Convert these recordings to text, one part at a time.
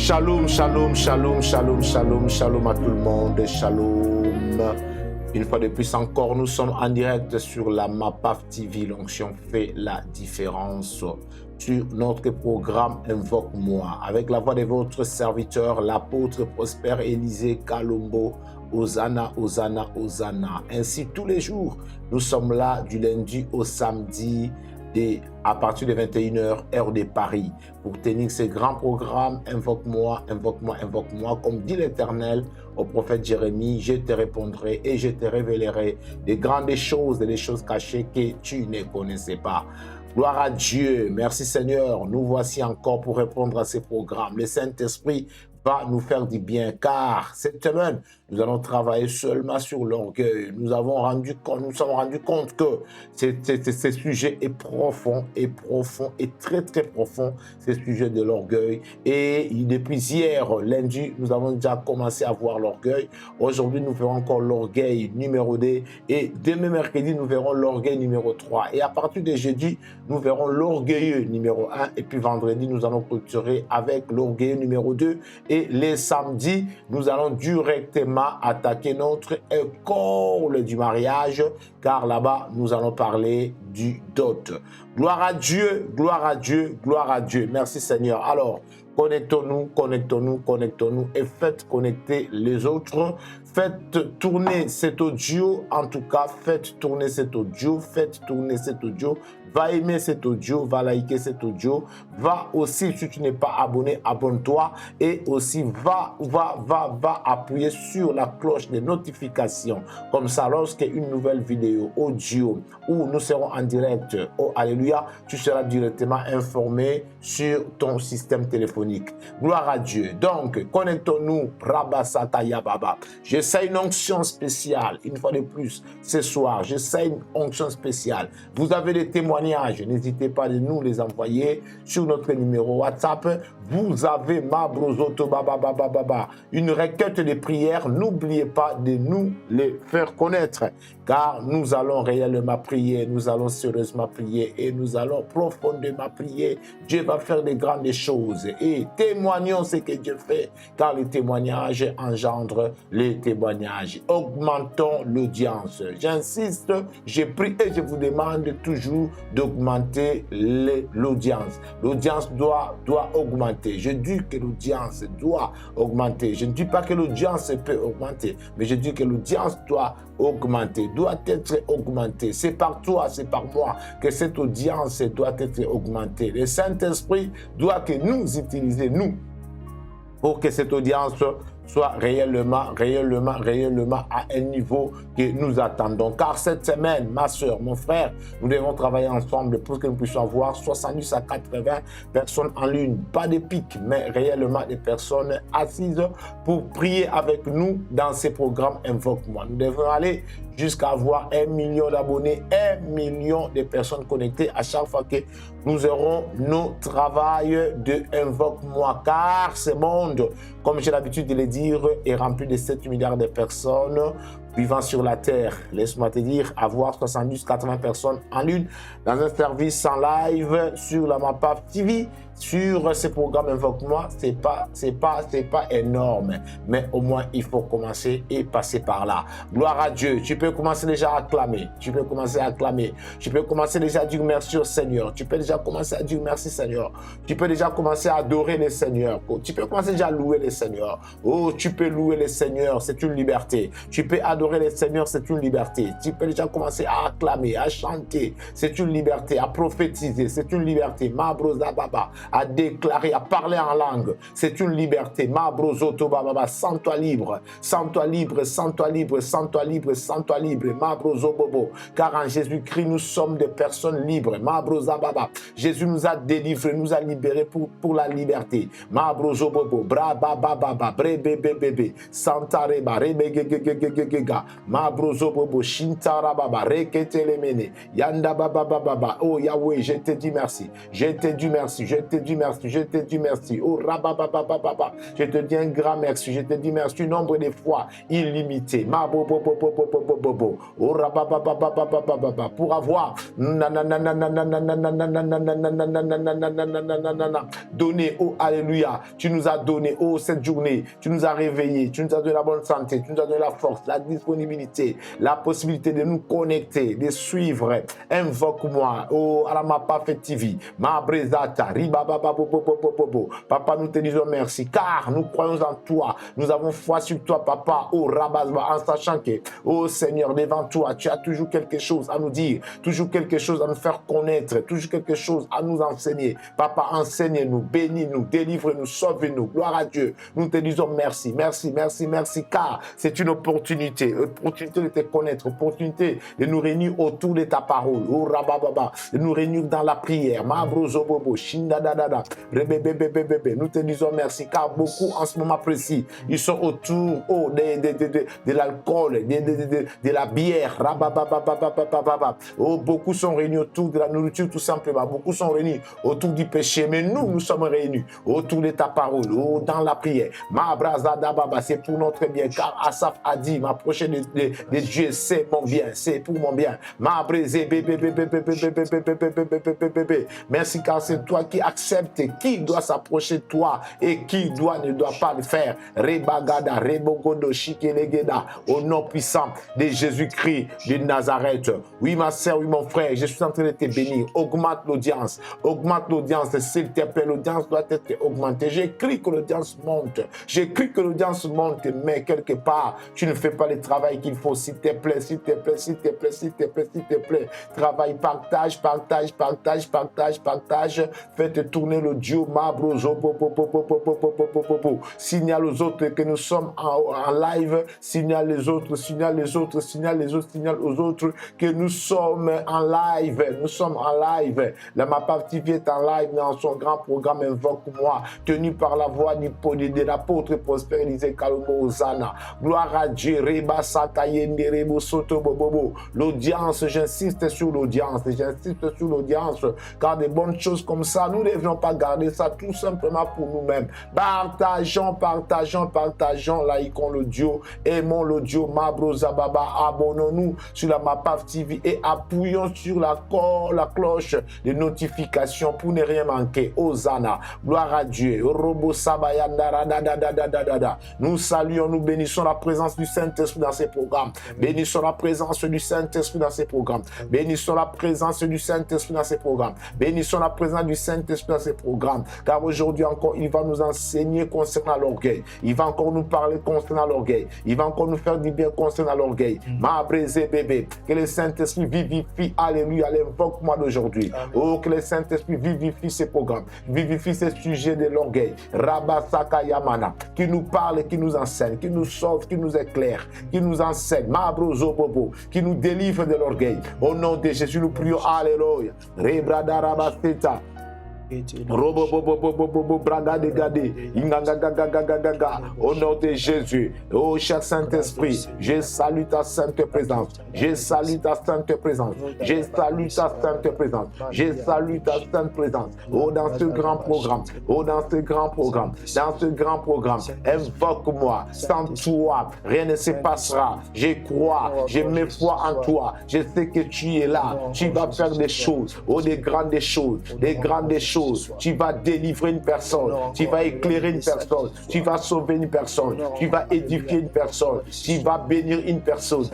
Shalom, shalom, shalom, shalom, shalom, shalom à tout le monde, shalom. Une fois de plus encore, nous sommes en direct sur la MAPAF TV, l'onction fait la différence. Sur notre programme Invoque-moi, avec la voix de votre serviteur, l'apôtre Prosper Élisée Kalombo. Hosanna, Hosanna, Hosanna. Ainsi, tous les jours, nous sommes là du lundi au samedi, à partir de 21h, heure de Paris, pour tenir ce grand programme Invoque-moi, Invoque-moi, Invoque-moi. Comme dit l'Éternel au prophète Jérémie, je te répondrai et je te révélerai des grandes choses et des choses cachées que tu ne connaissais pas. Gloire à Dieu. Merci Seigneur. Nous voici encore pour répondre à ces programmes. Le Saint-Esprit va nous faire du bien, car cette semaine, nous allons travailler seulement sur l'orgueil. Nous sommes rendus compte que ce sujet est profond, et très très profond, ce sujet de l'orgueil. Et depuis hier, lundi, nous avons déjà commencé à voir l'orgueil. Aujourd'hui, nous verrons encore l'orgueil numéro 2. Et demain mercredi, nous verrons l'orgueil numéro 3. Et à partir de jeudi, nous verrons l'orgueilleux numéro 1. Et puis vendredi, nous allons clôturer avec l'orgueilleux numéro 2. Et les samedis, nous allons directement attaquer notre école du mariage, car là-bas, nous allons parler du dot. Gloire à Dieu, gloire à Dieu, gloire à Dieu. Merci Seigneur. Alors, connectons-nous, connectons-nous, connectons-nous et faites connecter les autres. Faites tourner cet audio, en tout cas, faites tourner cet audio, faites tourner cet audio. Va aimer cet audio, va liker cet audio. Va aussi, si tu n'es pas abonné, abonne-toi. Et aussi, va appuyer sur la cloche de notification. Comme ça, lorsqu'une nouvelle vidéo audio où nous serons en direct, oh alléluia, tu seras directement informé sur ton système téléphonique. Gloire à Dieu. Donc, connectons-nous, Rabasata Yababa. J'essaie une onction spéciale, une fois de plus, ce soir. J'essaie une onction spéciale. Vous avez des témoignages, n'hésitez pas de nous les envoyer sur notre numéro WhatsApp. Vous avez une requête de prière, n'oubliez pas de nous les faire connaître, car nous allons réellement prier, nous allons sérieusement prier et nous allons profondément prier. Dieu va faire de grandes choses et témoignons ce que Dieu fait, car le témoignage engendre les témoignages. Augmentons l'audience. J'insiste, je prie et je vous demande toujours d'augmenter l'audience. L'audience doit augmenter. Je dis que l'audience doit augmenter. Je ne dis pas que l'audience peut augmenter, mais je dis que l'audience doit augmenter, doit être augmentée. C'est par toi, c'est par moi que cette audience doit être augmentée. Le Saint-Esprit doit que nous utiliser, nous, pour que cette audience soit réellement à un niveau que nous attendons. Car cette semaine, ma soeur, mon frère, nous devons travailler ensemble pour que nous puissions avoir 70 à 80 personnes en ligne. Pas de pic, mais réellement des personnes assises pour prier avec nous dans ces programmes Invoque-moi. Nous devons aller jusqu'à avoir 1 million d'abonnés, 1 million de personnes connectées à chaque fois que nous aurons nos travails de Invoque-moi. Car ce monde, comme j'ai l'habitude de le dire, est rempli de 7 milliards de personnes vivant sur la terre. Laisse-moi te dire, avoir 70-80 personnes en ligne dans un service en live sur la MAPAF TV, sur ce programme Invoque-moi, c'est pas énorme, mais au moins il faut commencer et passer par là. Gloire à Dieu. Tu peux commencer déjà à acclamer. Tu peux commencer à acclamer. Tu peux commencer déjà à dire merci au Seigneur. Tu peux déjà commencer à dire merci Seigneur. Tu peux déjà commencer à adorer le Seigneur. Tu peux commencer déjà à louer le Seigneur. Oh, tu peux louer le Seigneur, c'est une liberté. Tu peux adorer le Seigneur, c'est une liberté. Tu peux déjà commencer à acclamer, à chanter, c'est une liberté. À prophétiser, c'est une liberté. Mabroza Baba, à déclarer, à parler en langue, c'est une liberté. Mabrozoto Baba, sens-toi libre, sens-toi libre, sens-toi libre, sens-toi libre, sens-toi libre. Mabrozo Bobo, car en Jésus-Christ, nous sommes des personnes libres. Mabroza Baba, Jésus nous a délivrés, nous a libérés pour la liberté. Mabrozo Bobo, bra baba baba, bre bébé bébé, santareba, rebe lega, mabrozo bobo, shintara baba, rekete lemene, yanda baba baba, oh Yahweh, je te dis merci, je te dis merci, je te dis merci, je te dis merci, oh rababa baba, je te dis un grand merci, je te dis merci, nombre de fois illimité, oh rababa baba, pour avoir donné, oh alléluia, tu nous as donné, oh cette journée, tu nous as réveillés, tu nous as donné la bonne santé, tu nous as donné la force, la disponibilité, la possibilité de nous connecter, de suivre. Invoque-moi, oh à la Mapaf TV, ma brezata, papa, nous te disons merci, car nous croyons en toi, nous avons foi sur toi, papa, oh Rabazba, en sachant que, oh Seigneur, devant toi, tu as toujours quelque chose à nous dire, toujours quelque chose à nous faire connaître, toujours quelque chose à nous enseigner. Papa, enseigne-nous, bénis-nous, délivre-nous, sauve-nous, gloire à Dieu. Nous te disons merci, merci, merci, merci, car c'est une opportunité de te connaître, opportunité de nous réunir autour de ta parole, oh Rabababa, de nous réunir dans la prière, Mabrozobobo, Shindadadada, Rebebebebebebe. Nous te disons merci, car beaucoup en ce moment précis, ils sont autour oh, de l'alcool, de la bière, Rabababababababa. Oh, beaucoup sont réunis autour de la nourriture tout simplement, beaucoup sont réunis autour du péché, mais nous sommes réunis autour de ta parole, oh, dans la prière. Ma brazada baba, c'est pour notre bien, car Asaph a dit, m'approcher de Dieu, c'est mon bien, c'est pour mon bien. Ma brézé, merci, car c'est toi qui acceptes qui doit s'approcher de toi et qui ne doit pas le faire. Rebagada, rebogodo, shikelegeda, au nom puissant de Jésus-Christ de Nazareth. Oui, ma soeur, oui, mon frère, je suis en train de te bénir. Augmente l'audience, s'il te plaît, l'audience doit être augmentée. J'écris que l'audience monte, mais quelque part, tu ne fais pas le travail qu'il faut. S'il te plaît, travaille, partage, faites tourner l'audio, signale aux autres que nous sommes en live, signale aux autres que nous sommes en live, la Mapaf TV est en live dans son grand programme Invoque-moi, tenu par la voix de l'apôtre Prosper Élisée Kalombo Ozana. Gloire à Dieu, Reba Sakayende Rebo Soto Bobobo. L'audience, j'insiste sur l'audience, car des bonnes choses comme ça, nous ne devions pas garder ça tout simplement pour nous-mêmes. Partageons, likons l'audio, aimons l'audio, Mabroza Baba, abonnons-nous sur la Mapaf TV et appuyons sur la cloche de notification pour ne rien manquer. Hosanna, gloire à Dieu. Nous saluons, nous bénissons la présence du Saint-Esprit dans ces programmes. Bénissons la présence du Saint-Esprit dans ces programmes. Car aujourd'hui encore, il va nous enseigner concernant l'orgueil. Il va encore nous parler concernant l'orgueil. Il va encore nous faire du bien concernant l'orgueil. Ma brisé bébé, que le Saint-Esprit vivifie, alléluia, l'invoque-moi d'aujourd'hui. Oh, que le Saint-Esprit vivifie ces programmes, vivifie ces sujets de l'orgueil. Rabasaka Yamana, qui nous parle, qui nous enseigne, qui nous sauve, qui nous éclaire, qui nous enseigne. Mabrozo Bobo, qui nous délivre de l'orgueil. Au nom de Jésus, nous prions, alléluia. Rebrada Rabasteta. Au nom de Jésus, oh cher Saint-Esprit, je salue ta sainte présence, oh dans ce grand programme, invoque-moi, sans toi, rien ne se passera, je crois, je mets foi en toi, je sais que tu es là, tu vas faire des choses, oh des grandes choses, tu vas délivrer une personne, tu vas éclairer une personne, tu vas sauver une personne, tu vas édifier une personne, tu vas bénir une personne.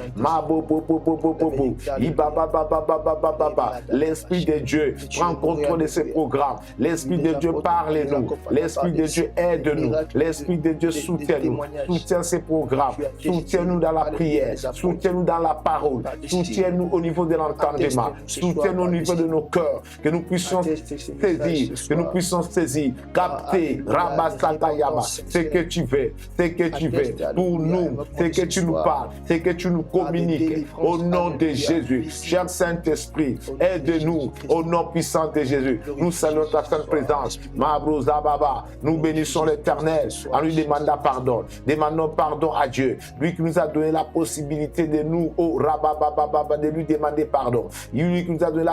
L'Esprit de Dieu prend contrôle de ces programmes. L'Esprit de Dieu parle-nous. L'Esprit de Dieu aide-nous. L'Esprit de Dieu soutient-nous. Soutient ces programmes. Soutient-nous dans la prière. Soutient-nous dans la parole. Soutient-nous au niveau de l'entendement. Soutient-nous au niveau de nos cœurs. Que nous puissions saisir saisir, que nous puissions saisir, capter, Rabasakayama, ce que tu veux, ce que tu veux pour nous, ce que tu nous parles, ce que tu nous communiques. Au nom de Jésus, cher Saint-Esprit, aide-nous au nom puissant de Jésus. Nous saluons ta sainte présence. Mabrosa Baba, nous bénissons l'Éternel en lui demandant pardon. Demandons pardon à Dieu, lui qui nous a donné la possibilité de nous, de lui demander pardon. Lui qui nous a donné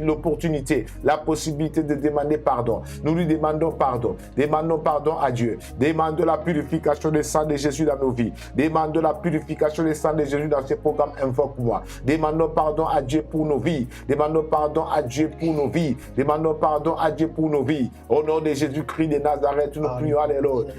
l'opportunité, la possibilité de demander pardon. Nous lui demandons pardon. Demandons pardon à Dieu. Demandons la purification du sang de Jésus dans nos vies. Demandons la purification du sang de Jésus dans ce programme Invoque-moi. Demandons pardon à Dieu pour nos vies. Demandons pardon à Dieu pour nos vies. Demandons pardon à Dieu pour nos vies. Au nom de Jésus-Christ de Nazareth, nous prions. Alléluia.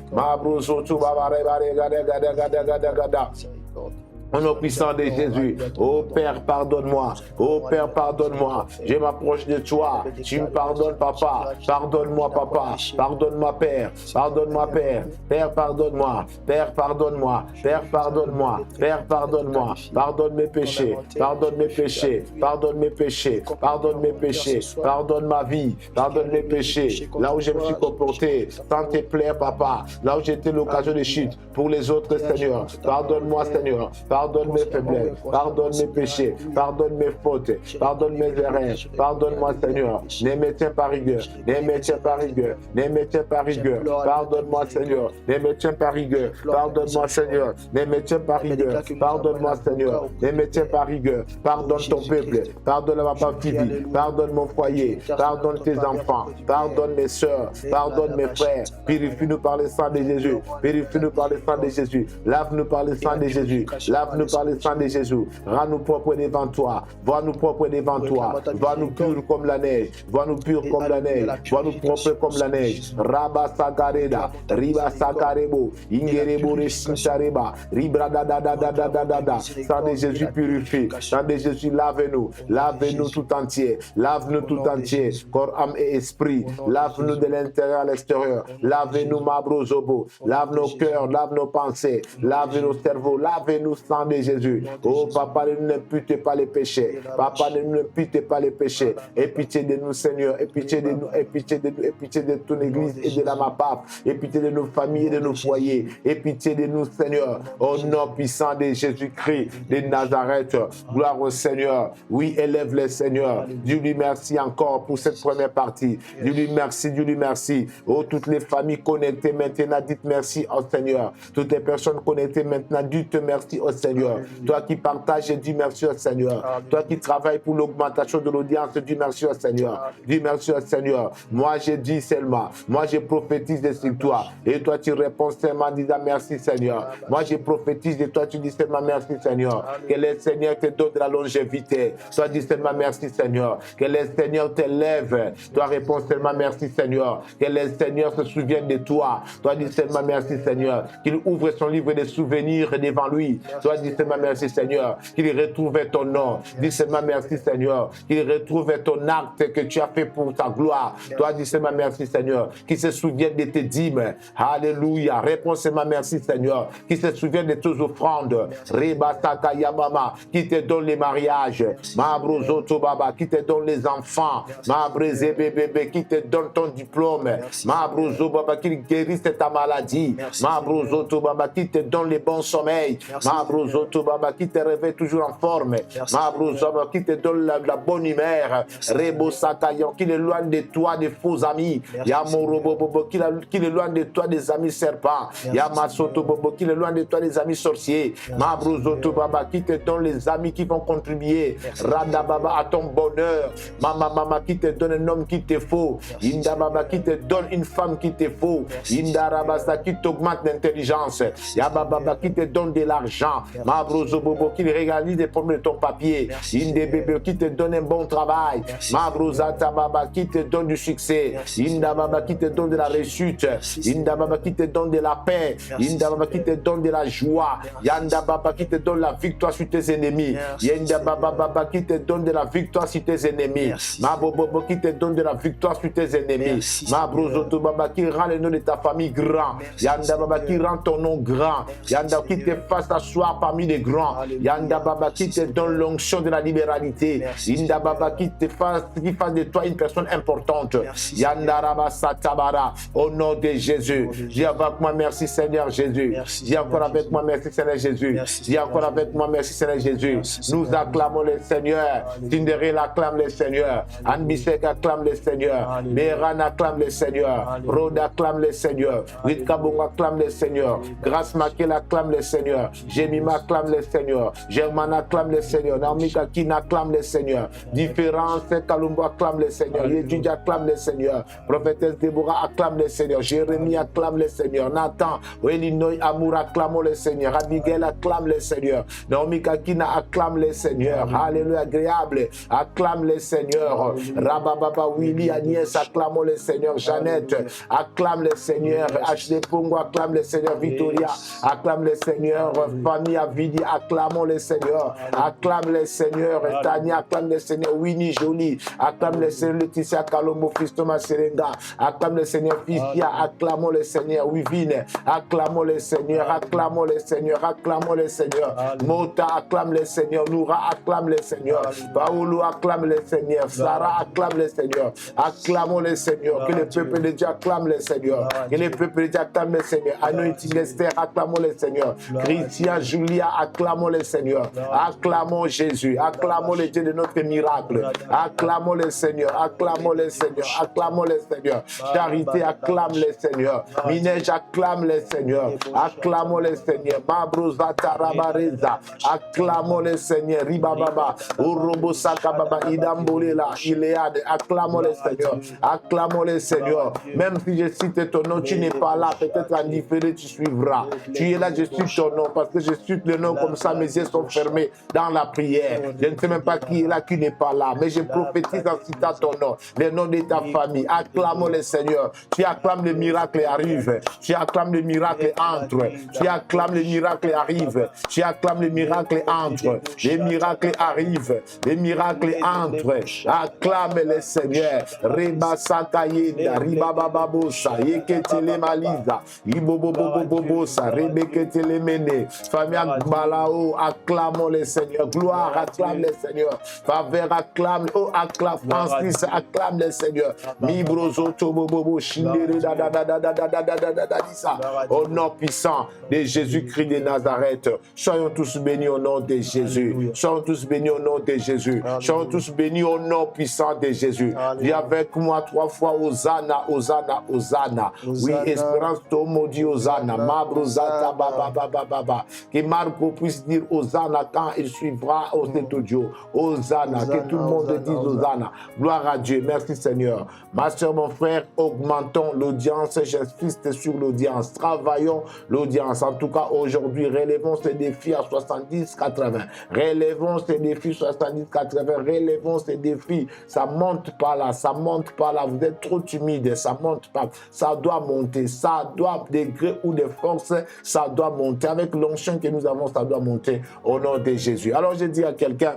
Au nom puissant de Jésus, ô Père, pardonne-moi. Ô Père, pardonne-moi. Je m'approche de toi. Tu me pardonnes, Papa. Pardonne-moi, Papa. Pardonne-moi, Père. Pardonne-moi, Père. Père, pardonne-moi. Père, pardonne-moi. Père, pardonne-moi. Père, pardonne-moi. Pardonne mes péchés. Pardonne mes péchés. Pardonne mes péchés. Pardonne mes péchés. Pardonne ma vie. Pardonne mes péchés. Là où je me suis comporté sans te plaire, Papa. Là où j'étais l'occasion de chute pour les autres, Seigneur. Pardonne-moi, Seigneur. Pardonne mes faiblesses, pardonne mes péchés, pardonne mes fautes, pardonne mes erreurs, pardonne-moi Seigneur, ne me tiens pas rigueur, ne me tiens pas rigueur, ne me tiens pas rigueur, pardonne-moi Seigneur, ne me tiens pas rigueur, pardonne-moi Seigneur, ne me tiens pas rigueur, pardonne-moi Seigneur, ne me tiens pas rigueur, pardonne ton peuple, pardonne ma famille, pardonne mon foyer, pardonne tes enfants, pardonne mes soeurs, pardonne mes frères, purifie-nous par le sang de Jésus, purifie-nous par le sang de Jésus, lave-nous par le sang de Jésus, lave-nous par le sang de Jésus, rends-nous propres devant toi, vois-nous propres devant toi, vois-nous purs comme la neige, vois-nous purs comme la neige, vois-nous propres comme la neige, Rabba Sakareda, Riba Sakarebo, Ingerebo Reshitareba, Ribra da da da da da da da da, sang de Jésus purifie, sang de Jésus lave-nous, lave-nous tout entier, lave-nous tout entier, corps, âme et esprit, lave-nous de l'intérieur à l'extérieur, lave-nous Mabrozobo, lave nos cœurs, lave nos pensées, lave nos cerveaux, lave-nous sang de Jésus. Oh Papa, ne nous imputez pas les péchés. Papa, ne nous imputez pas les péchés. Aie pitié de nous, Seigneur. Aie pitié de nous, aie pitié de nous, aie pitié de ton église et de la MAPAF. Aie pitié de nos familles et de nos foyers. Aie pitié de nous, Seigneur. Au nom puissant de Jésus-Christ de Nazareth. Gloire au Seigneur. Oui, élève-les, Seigneur. Dis-lui merci encore pour cette première partie. Dis-lui merci, dis-lui merci. Oh, toutes les familles connectées maintenant, dites merci au Seigneur. Toutes les personnes connectées maintenant, dites merci au Seigneur. Toi qui partages, dis merci au Seigneur. Toi qui travailles pour l'augmentation de l'audience, dis merci au Seigneur. Dis merci au Seigneur. Moi, je dis seulement. Moi, je prophétise sur toi. Et toi, tu réponds seulement en disant merci, Seigneur. Moi, je prophétise et toi, tu dis seulement merci, Seigneur. Que le Seigneur te donne de la longévité. Toi, dis seulement merci, Seigneur. Que le Seigneur t'élève. Toi, réponds seulement merci, Seigneur. Que le Seigneur se souvienne de toi. Toi, dis seulement merci, Seigneur. Qu'il ouvre son livre de souvenirs devant lui. Toi, dis seulement merci, Seigneur. Qu'il retrouve ton nom. Dis seulement merci, Seigneur. Qu'il retrouve ton acte que tu as fait pour ta gloire. Toi, dis seulement merci, Seigneur. Qu'il se souvienne de tes dîmes. Alléluia. Réponds seulement merci, Seigneur. Qu'il se souvienne de tes offrandes. Rebasaka Yamama. Qui te donne les mariages. Mabrozoto Baba. Qui te donne les enfants. Mabreze bébé. Qui te donne ton diplôme. Mabrozo Baba. Qui guérisse ta maladie. Mabrozoto Baba. Qui te donne les bons sommeils. Mabrozoto Baba. Qui te réveille toujours en forme. Mabrozo Baba. Qui te donne la bonne humeur. Rebo Sakayon. Qui l'éloigne de toi des faux amis. Yamorobo Bobo. Qui l'éloigne de toi des amis serpents. Yamasoto Bobo. Qui l'éloigne de toi des amis sorciers. Mabrozoto Baba. Qui te donne les amis qui vont contribuer. Rada Baba à ton bonheur. Mama qui te donne un homme qui te faut. Inda Baba qui te donne une femme qui te faut. Inda Rabasa qui t'augmente l'intelligence. Yaba Baba qui te donne de l'argent. Mabrozo Bobo qui réalise des problèmes de ton papier. Inde Bébé qui te donne un bon travail. Mabrozata Baba qui te donne du succès. Inda Baba qui te donne de la réussite. Inda Baba qui te donne de la paix. Inda Baba qui te donne de la joie. Yanda Baba qui te donne la victoire sur tes ennemis. Yanda Baba qui te donne de la victoire sur tes ennemis. Mabobo qui te donne de la victoire sur tes ennemis. Mabrozoto Baba qui rend le nom de ta famille grand. Yanda Baba qui rend ton nom grand. Yanda qui te fasse asseoir parmi les grands. Yanda Baba, qui te donne l'onction de la libéralité. Inda Baba, qui fasse de toi une personne importante. Yanda Raba Satabara, au nom de Jésus. Dis avec moi, merci Seigneur Jésus. Dis encore avec moi, merci Seigneur Jésus. Dis encore avec moi, merci Seigneur Jésus. Nous acclamons le Seigneur. Tindéril acclame le Seigneur. Anbisek acclame le Seigneur. Meran acclame le Seigneur. Rod acclame le Seigneur. Ritkabong acclame le Seigneur. Grâce Makel acclame le Seigneur. Jemima acclame le Seigneur. Germain acclame le Seigneur. Naomika Kin acclame le Seigneur. Différence Kalumbo acclame le Seigneur. Yedjudj acclame le Seigneur. Prophétesse Déborah acclame le Seigneur. Jérémie acclame le Seigneur. Nathan, Elinoy Amour acclame le Seigneur. Abigail acclame le Seigneur. Naomika Kina acclame le Seigneur. Alléluia, agréable. Acclame le Seigneur. Rabababa Willy Agnès acclame le Seigneur. Jeannette acclame le Seigneur. Ashley Pongo acclame le Seigneur. Victoria acclame le Seigneur. Famille Avidi acclamons le Seigneur. Acclame le Seigneur. Tania acclame le Seigneur. Winnie Jolie acclame le Seigneur. Laetitia Kalombo, Fils Thomas Serenga acclame le Seigneur. Fifia acclamons le Seigneur. Wivine acclamons le Seigneur. Acclamons le Seigneur. Acclamons le Seigneur. Mota acclame le Seigneur. Noura acclame le Seigneur. Paolo acclame le Seigneur. Sarah acclame le Seigneur. Acclamons le Seigneur. Que le peuple de Dieu acclame le Seigneur. Que le peuple de Dieu acclame le Seigneur. Anointing Esther, acclamons le Seigneur. Christian Julia, acclamons le Seigneur. Acclamons Jésus. Acclamons le Dieu de notre miracle. Acclamons le Seigneur. Acclamons le Seigneur. Acclamons le Seigneur. Charité, acclame le Seigneur. Minège, acclame le Seigneur. Acclamons le Seigneur. Mabrouza Tarabareza. Acclamons le Seigneur. Ribababa. Urobo Sakababa. Idambolela. Iléade. Acclamons le Seigneur. Acclamons le Seigneur. Même si je cite ton nom, tu n'es pas là. Peut-être en différé, tu suivras. Tu es là, je cite ton nom. Parce que je cite le nom comme ça, mes yeux sont fermés dans la prière. Je ne sais même pas qui est là, qui n'est pas là. Mais je prophétise en citant ton nom. Le nom de ta famille. Acclamons le Seigneur. Tu acclames le miracle arrive. Tu acclames le miracle entre. Tu acclames le miracle arrive. Tu acclames le miracle entre. Les miracles arrivent. Les miracles entrent. Acclame le Seigneur. Reba Sakayenda. Riba Bababosa. Yeketele Maliza. Ibobobobobobosa. Rebeketele Mene. Famille Balao. Acclamons le Seigneur. Gloire, acclame le Seigneur. Faveur, acclame. Oh, acclame. Francis, acclame le Seigneur. Mibrozo Tobobobo. Shindere da da da da da da da da da da da da. Au nom puissant de Jésus-Christ de Nazareth. Soyons tous bénis au nom de Jésus. Soyons tous bénis au nom de Jésus. Soyons tous bénis au nom puissant de Jésus. Dis avec moi 3 fois Hosanna, Hosanna, Hosanna. Oui, espérance Tomo dit Hosanna. Mabrozata baba baba baba. Que Marco puisse dire Hosanna quand il suivra au cet audio. Hosanna, que tout le monde dise Hosanna. Gloire à Dieu. Merci Seigneur. Ma soeur, mon frère, augmentons l'audience. J'insiste sur l'audience. Travaillons l'audience. En tout cas, aujourd'hui, relevons ces défis à 70-80. Relevons ces défis 70-80. Relevons ces défis. Ça monte pas là. Ça monte pas là. Vous êtes trop timide. Ça monte pas. Ça doit monter. Ça doit, de gré ou de force, ça doit monter. Avec l'onction que nous avons, ça doit monter au nom de Jésus. Alors, je dis à quelqu'un,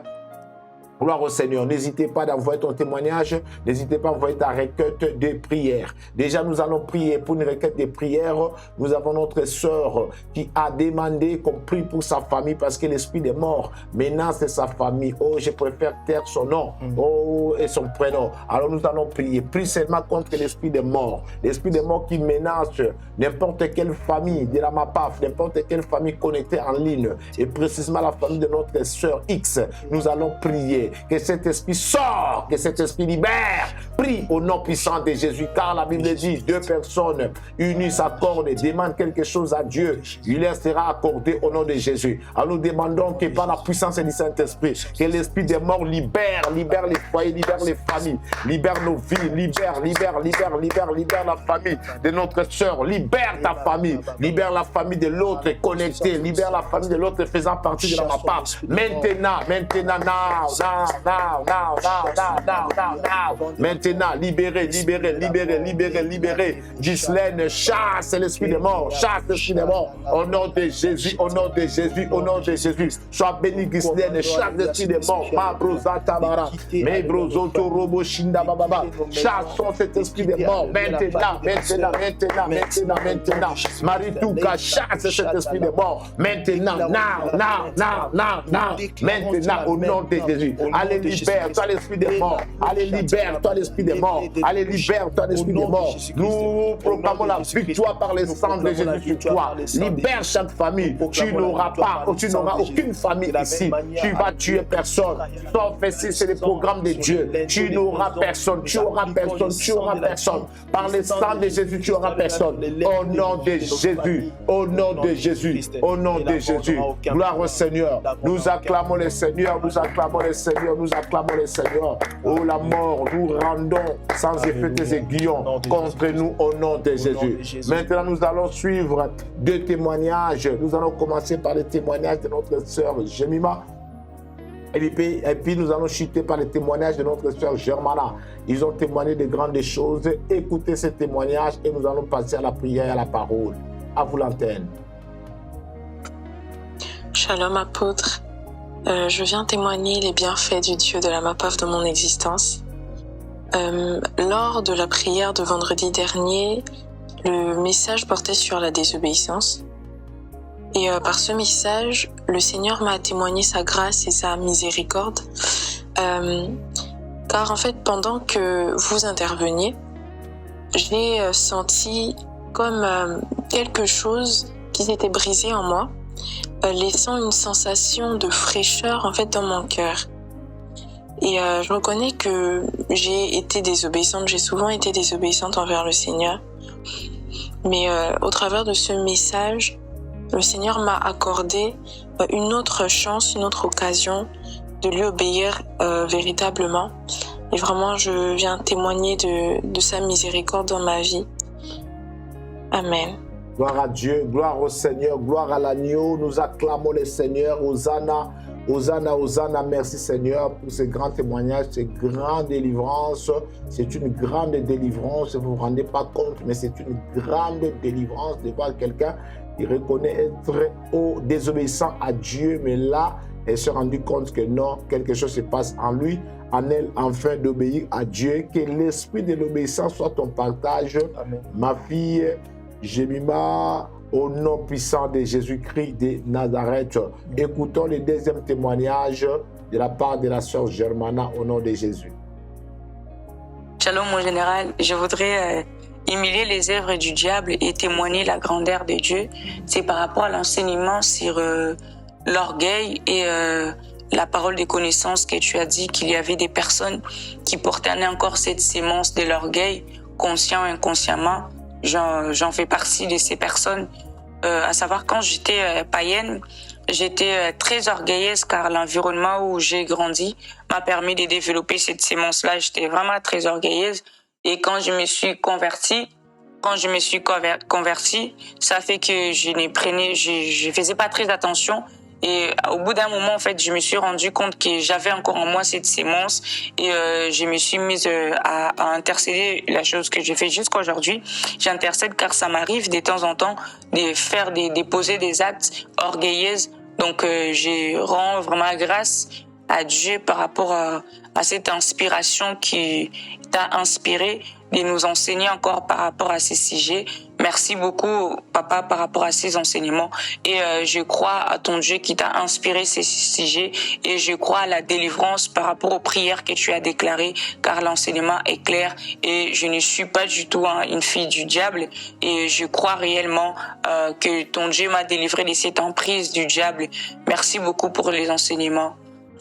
gloire au Seigneur. N'hésitez pas d'envoyer ton témoignage. N'hésitez pas à envoyer ta requête de prière. Déjà, nous allons prier pour une requête de prière. Nous avons notre sœur qui a demandé qu'on prie pour sa famille parce que l'esprit des morts menace sa famille. Oh, je préfère taire son nom. Oh, et son prénom. Alors, nous allons prier. Prie seulement contre l'esprit des morts. L'esprit des morts qui menace n'importe quelle famille de la MAPAF, n'importe quelle famille connectée en ligne. Et précisément la famille de notre sœur X. Nous allons prier. Que cet esprit sort, que cet esprit libère. Prie au nom puissant de Jésus, car la Bible dit 2 personnes unies s'accordent et demandent quelque chose à Dieu. Il leur sera accordé au nom de Jésus. Alors nous demandons que par la puissance du Saint-Esprit, que l'esprit des morts libère les foyers, libère les familles, libère nos vies, libère la famille de notre sœur, libère ta famille, libère la famille de l'autre connectée, libère la famille de l'autre faisant partie de la MAPAF. Maintenant, now. Maintenant, maintenant, libéré, libéré, libéré, libéré, libéré. Ghislaine, chasse l'esprit des morts, chasse l'esprit des morts. Au nom de Jésus, au nom de Jésus, au nom de Jésus. Sois béni, Ghislaine, chasse l'esprit des morts. Ma brosa tabara, mes brosoto robo shinda bababa. Chassons cet esprit des morts. Maintenant, maintenant, maintenant, maintenant, maintenant. Maritouka, chasse cet esprit des morts. Maintenant, now. Maintenant, au nom de Jésus. Allez, libère-toi l'esprit des morts. Allez, libère-toi l'esprit des morts. Allez, libère-toi l'esprit des morts. Nous proclamons la victoire par le sang de Jésus sur toi. Libère chaque famille. Tu n'auras aucune famille ici. Tu vas tuer personne. Sauf ici, c'est le programme de Dieu. Tu n'auras personne. Tu auras personne. Tu auras personne. Par le sang de Jésus, tu auras personne. Au nom de Jésus. Au nom de Jésus. Au nom de Jésus. Gloire au Seigneur. Nous acclamons le Seigneur. Nous acclamons le Seigneur. Nous acclamons le Seigneur. Oh la mort, nous rendons sans effet tes aiguillons contre nous au nom de Jésus. Maintenant, nous allons suivre deux témoignages. Nous allons commencer par les témoignages de notre sœur Jemima. Et puis nous allons chuter par les témoignages de notre sœur Germana. Ils ont témoigné de grandes choses. Écoutez ces témoignages et nous allons passer à la prière et à la parole. À vous l'antenne. Shalom apôtre. Je viens témoigner les bienfaits du Dieu de la MAPAF de mon existence. Lors de la prière de vendredi dernier, le message portait sur la désobéissance. Et par ce message, le Seigneur m'a témoigné sa grâce et sa miséricorde. Car en fait, pendant que vous interveniez, j'ai senti comme quelque chose qui s'était brisé en moi, laissant une sensation de fraîcheur en fait dans mon cœur. Et je reconnais que j'ai été désobéissante, j'ai souvent été désobéissante envers le Seigneur. Mais au travers de ce message, le Seigneur m'a accordé une autre chance, une autre occasion de lui obéir véritablement. Et vraiment, je viens témoigner de sa miséricorde dans ma vie. Amen. Gloire à Dieu, gloire au Seigneur, gloire à l'agneau. Nous acclamons le Seigneur. Hosanna, Hosanna, Hosanna. Merci Seigneur pour ces grands témoignages, ces grandes délivrances. C'est une grande délivrance, vous ne vous rendez pas compte, mais c'est une grande délivrance de voir quelqu'un qui reconnaît être désobéissant à Dieu, mais là, elle s'est rendue compte que non, quelque chose se passe en lui, en elle, enfin d'obéir à Dieu. Que l'esprit de l'obéissance soit ton partage. Amen. Ma fille Jemima, au nom puissant de Jésus-Christ de Nazareth. Écoutons le deuxième témoignage de la part de la sœur Germana au nom de Jésus. Shalom mon général, je voudrais humilier les œuvres du diable et témoigner la grandeur de Dieu. C'est par rapport à l'enseignement sur l'orgueil et la parole de connaissance que tu as dit qu'il y avait des personnes qui portaient encore cette sémence de l'orgueil, conscient et inconsciemment. J'en fais partie de ces personnes. À savoir, quand j'étais païenne, j'étais très orgueilleuse car l'environnement où j'ai grandi m'a permis de développer cette sémence-là. J'étais vraiment très orgueilleuse. Et quand je me suis convertie, ça fait que je faisais pas très attention. Et au bout d'un moment, en fait, je me suis rendu compte que j'avais encore en moi cette sémence et je me suis mise à intercéder. La chose que je fais jusqu'à aujourd'hui, j'intercède car ça m'arrive de temps en temps de poser des actes orgueilleuses. Donc, je rends vraiment grâce à Dieu par rapport à cette inspiration qui t'a inspiré de nous enseigner encore par rapport à ces sujets. Merci beaucoup, papa, par rapport à ces enseignements. Et je crois à ton Dieu qui t'a inspiré ces sujets. Et je crois à la délivrance par rapport aux prières que tu as déclarées, car l'enseignement est clair. Et je ne suis pas du tout une fille du diable. Et je crois réellement que ton Dieu m'a délivré de cette emprise du diable. Merci beaucoup pour les enseignements.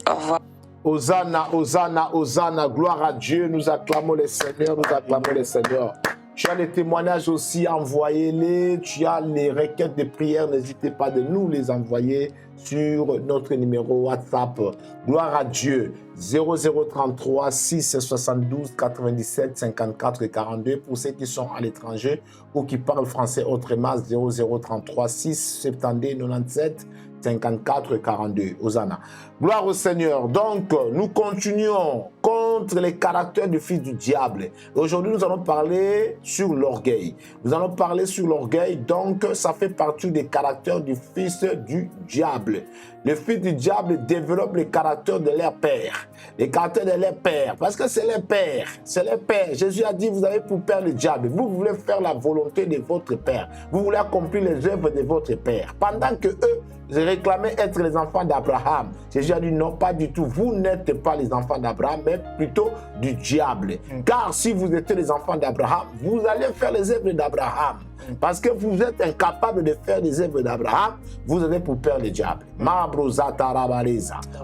Au revoir. Hosanna, Hosanna, Hosanna, gloire à Dieu, nous acclamons le Seigneur, nous acclamons le Seigneur. Tu as les témoignages aussi, envoyez-les. Tu as les requêtes de prière, n'hésitez pas de nous les envoyer sur notre numéro WhatsApp. Gloire à Dieu, 0033 672 97 54 42 pour ceux qui sont à l'étranger ou qui parlent français autrement, 0033 672 97 54 42. Hosanna. Gloire au Seigneur. Donc, nous continuons. montre les caractères du fils du diable. Aujourd'hui, nous allons parler sur l'orgueil. Nous allons parler sur l'orgueil, donc ça fait partie des caractères du fils du diable. Le fils du diable développe les caractères de leur père. Les caractères de leur père, parce que c'est leur père. C'est leur père. Jésus a dit, vous avez pour père le diable. Vous voulez faire la volonté de votre père. Vous voulez accomplir les œuvres de votre père. Pendant que eux réclamaient être les enfants d'Abraham. Jésus a dit, non, pas du tout. Vous n'êtes pas les enfants d'Abraham, mais plutôt du diable. Car si vous étiez les enfants d'Abraham, vous allez faire les œuvres d'Abraham. Parce que vous êtes incapable de faire les œuvres d'Abraham, vous avez pour père le diable.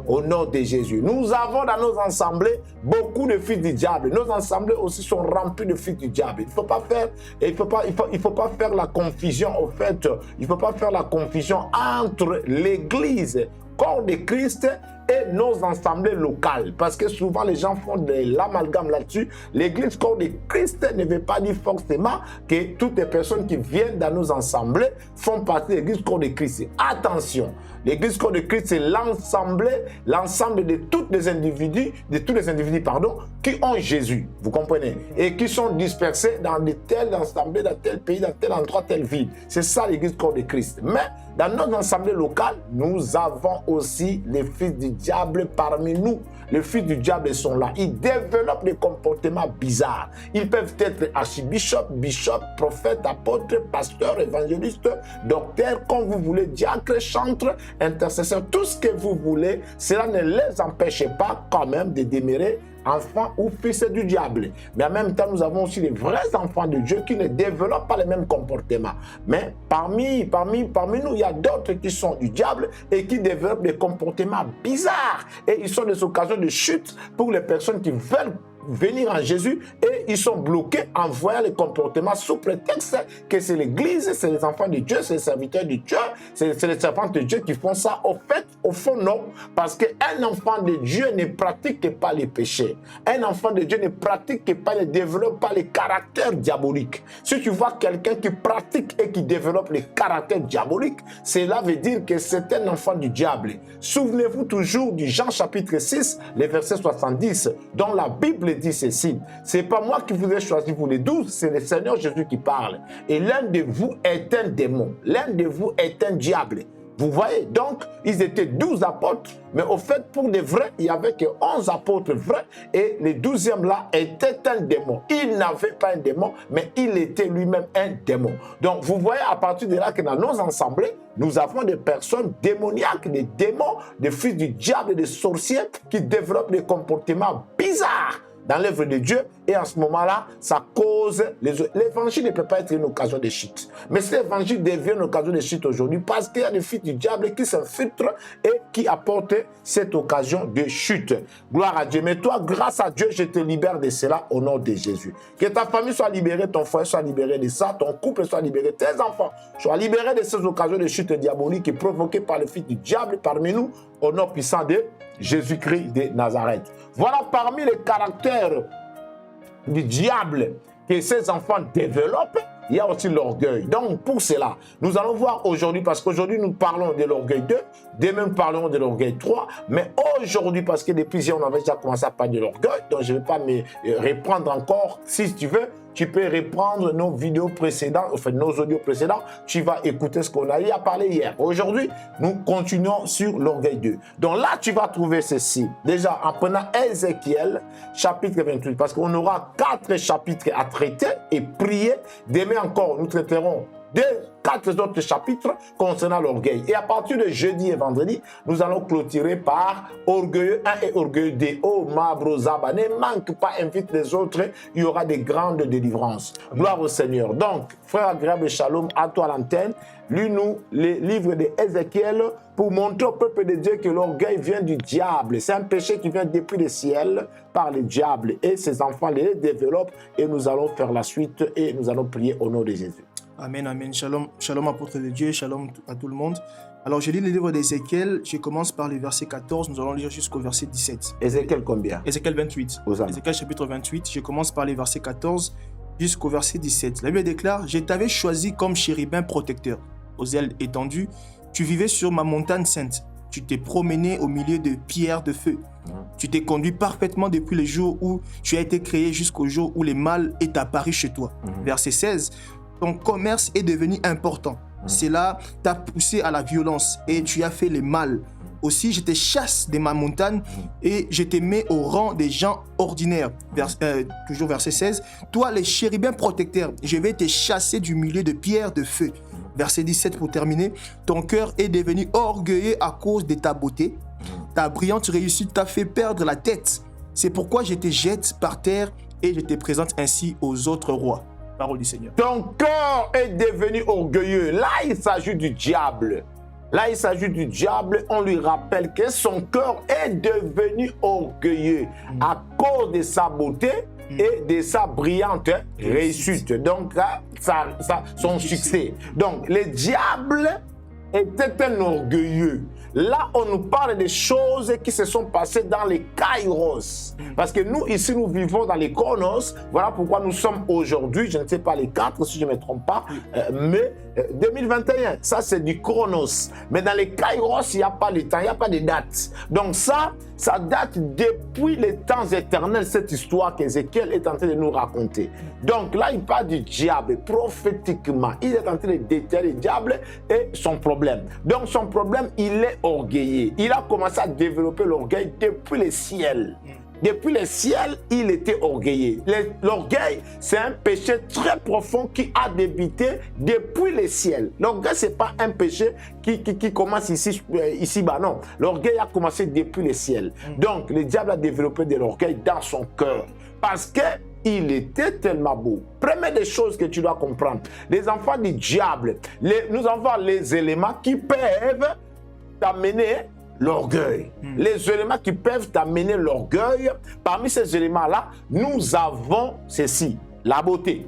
Au nom de Jésus. Nous avons dans nos assemblées beaucoup de fils du diable. Nos assemblées aussi sont remplies de fils du diable. Il ne faut pas faire la confusion, au fait, il ne faut pas faire la confusion entre l'église, corps de Christ, et nos assemblées locales. Parce que souvent, les gens font de l'amalgame là-dessus. L'église corps de Christ ne veut pas dire forcément que toutes les personnes qui viennent dans nos assemblées font partie de l'église corps de Christ. Attention, l'église corps de Christ, c'est l'ensemble de tous les individus, qui ont Jésus. Vous comprenez? Et qui sont dispersés dans de telles assemblées, dans tel pays, dans tel endroit, telle ville. C'est ça l'église corps de Christ. Mais dans notre assemblée locale, nous avons aussi les fils du diable parmi nous. Les fils du diable sont là. Ils développent des comportements bizarres. Ils peuvent être archibishop, bishop, prophète, apôtre, pasteur, évangéliste, docteur, comme vous voulez, diacre, chantre, intercesseur, tout ce que vous voulez. Cela ne les empêche pas quand même de demeurer enfants ou fils du diable. Mais en même temps, nous avons aussi les vrais enfants de Dieu qui ne développent pas les mêmes comportements. Mais parmi nous, il y a d'autres qui sont du diable et qui développent des comportements bizarres. Et ils sont des occasions de chute pour les personnes qui veulent venir en Jésus et ils sont bloqués en voyant les comportements sous prétexte que c'est l'église, c'est les enfants de Dieu, c'est les serviteurs de Dieu, c'est les servantes de Dieu qui font ça. Au fond, non. Parce qu'un enfant de Dieu ne pratique pas les péchés. Un enfant de Dieu ne pratique pas, ne développe pas les caractères diaboliques. Si tu vois quelqu'un qui pratique et qui développe les caractères diaboliques, cela veut dire que c'est un enfant du diable. Souvenez-vous toujours du Jean chapitre 6, les versets 70, dont la Bible dit ceci: c'est pas moi qui vous ai choisi pour les 12, c'est le Seigneur Jésus qui parle. Et l'un de vous est un démon, l'un de vous est un diable. Vous voyez, donc, ils étaient 12 apôtres, mais au fait, pour de vrais, il n'y avait que 11 apôtres vrais, et le 12e là était un démon. Il n'avait pas un démon, mais il était lui-même un démon. Donc, vous voyez à partir de là que dans nos assemblées, nous avons des personnes démoniaques, des démons, des fils du diable, des sorciers qui développent des comportements bizarres dans l'œuvre de Dieu, et en ce moment-là, ça cause l'évangile ne peut pas être une occasion de chute. Mais cet évangile devient une occasion de chute aujourd'hui parce qu'il y a des fils du diable qui s'infiltrent et qui apportent cette occasion de chute. Gloire à Dieu. Mais toi, grâce à Dieu, je te libère de cela au nom de Jésus. Que ta famille soit libérée, ton foyer soit libéré de ça, ton couple soit libéré, tes enfants soient libérés de ces occasions de chute diabolique provoquées par le fils du diable parmi nous, au nom puissant de Jésus-Christ de Nazareth. Voilà parmi les caractères du diable que ces enfants développent, il y a aussi l'orgueil. Donc pour cela, nous allons voir aujourd'hui, parce qu'aujourd'hui nous parlons de l'orgueil 2, demain nous parlerons de l'orgueil 3, mais aujourd'hui, parce que depuis hier on avait déjà commencé à parler de l'orgueil, donc je ne vais pas me reprendre encore. Si tu veux, tu peux reprendre nos vidéos précédentes, enfin nos audios précédents, tu vas écouter ce qu'on a eu à parler hier. Aujourd'hui, nous continuons sur l'orgueil 2. Donc là, tu vas trouver ceci. Déjà, en prenant Ézéchiel, chapitre 28, parce qu'on aura 4 chapitres à traiter et prier. Demain encore, nous traiterons 4 autres chapitres concernant l'orgueil. Et à partir de jeudi et vendredi, nous allons clôturer par orgueilleux 1 et orgueilleux 2. Oh, Mabrozaba, ne manque pas, invite les autres, il y aura des grandes délivrances. Gloire au Seigneur. Donc, frère agréable Shalom, à toi l'antenne, lis-nous les livres d'Ézéchiel pour montrer au peuple de Dieu que l'orgueil vient du diable. C'est un péché qui vient depuis le ciel par le diable. Et ses enfants les développent et nous allons faire la suite et nous allons prier au nom de Jésus. Amen, amen. Shalom, shalom apôtre de Dieu, shalom à tout le monde. Alors, je lis le livre d'Ézéchiel, je commence par le verset 14, nous allons lire jusqu'au verset 17. Ézéchiel combien? Ézéchiel 28. Ézéchiel chapitre 28, je commence par le verset 14 jusqu'au verset 17. La Bible déclare: je t'avais choisi comme chérubin protecteur, aux ailes étendues, tu vivais sur ma montagne sainte, tu t'es promené au milieu de pierres de feu. Tu t'es conduit parfaitement depuis le jour où tu as été créé jusqu'au jour où le mal est apparu chez toi. Verset 16. Ton commerce est devenu important. Cela t'a poussé à la violence et tu as fait le mal. Aussi, je te chasse de ma montagne et je te mets au rang des gens ordinaires. Toujours verset 16. Toi, les chérubins protecteurs, je vais te chasser du milieu de pierres de feu. Verset 17 pour terminer. Ton cœur est devenu orgueilleux à cause de ta beauté. Ta brillante réussite t'a fait perdre la tête. C'est pourquoi je te jette par terre et je te présente ainsi aux autres rois. Parole du Seigneur. Ton corps est devenu orgueilleux. Là, il s'agit du diable. Là, il s'agit du diable. On lui rappelle que son cœur est devenu orgueilleux à cause de sa beauté et de sa brillante réussite. Donc, son succès. Donc, le diable était un orgueilleux. Là, on nous parle des choses qui se sont passées dans les kairos. Parce que nous, ici, nous vivons dans les chronos. Voilà pourquoi nous sommes aujourd'hui, je ne sais pas les 4, si je ne me trompe pas, mais 2021, ça c'est du chronos. Mais dans les kairos, il n'y a pas de temps, il n'y a pas de date. Donc ça date depuis les temps éternels, cette histoire qu'Ézéchiel est en train de nous raconter. Donc là, il parle du diable prophétiquement. Il est en train de déterrer le diable et son problème. Donc son problème, il est orgueilleux. Il a commencé à développer l'orgueil depuis le ciel. Depuis le ciel, il était orgueilleux. L'orgueil, c'est un péché très profond qui a débuté depuis le ciel. L'orgueil, ce n'est pas un péché qui commence ici-bas, non. L'orgueil a commencé depuis le ciel. Donc, le diable a développé de l'orgueil dans son cœur. Parce qu'il était tellement beau. Première des choses que tu dois comprendre, les enfants du diable, nous avons les éléments qui peuvent t'amener l'orgueil. Les éléments qui peuvent t'amener l'orgueil, parmi ces éléments-là, nous avons ceci, la beauté.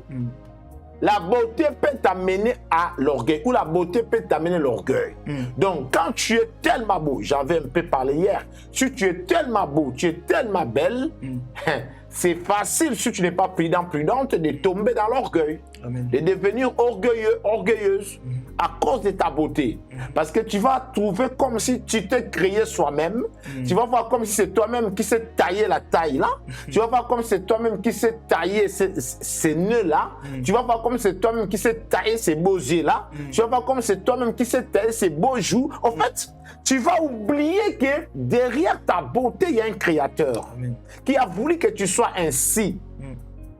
La beauté peut t'amener à l'orgueil, ou la beauté peut t'amener l'orgueil. Donc, quand tu es tellement beau, j'avais un peu parlé hier, si tu es tellement beau, tu es tellement belle, c'est facile, si tu n'es pas prudente, de tomber dans l'orgueil, de devenir orgueilleux, orgueilleuse, à cause de ta beauté. Parce que tu vas trouver comme si tu t'es créé soi-même, tu vas voir comme si c'est toi-même qui s'est taillé la taille là, tu vas voir comme si c'est toi-même qui s'est taillé ces nœuds là, tu vas voir comme si c'est toi-même qui s'est taillé ces beaux yeux là, tu vas voir comme si c'est toi-même qui s'est taillé ces beaux joues. En fait, tu vas oublier que derrière ta beauté, il y a un créateur qui a voulu que tu sois ainsi.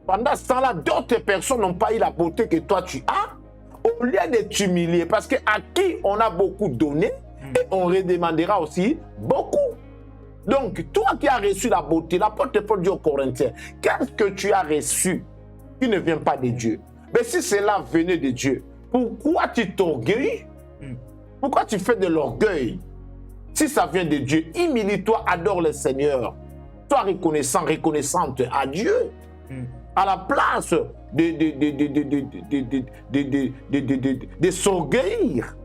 Pendant ce temps-là, d'autres personnes n'ont pas eu la beauté que toi tu as. Au lieu de t'humilier, parce qu'à qui on a beaucoup donné, et on redemandera aussi beaucoup. Donc, toi qui as reçu la beauté, l'apôtre Paul dit aux Corinthiens, qu'est-ce que tu as reçu qui ne vient pas de Dieu? Mais si cela venait de Dieu, pourquoi tu t'orgueilles? Pourquoi tu fais de l'orgueil? Si ça vient de Dieu, humilie-toi, adore le Seigneur. Sois reconnaissant, reconnaissante à Dieu. À la place de s'orgueillir.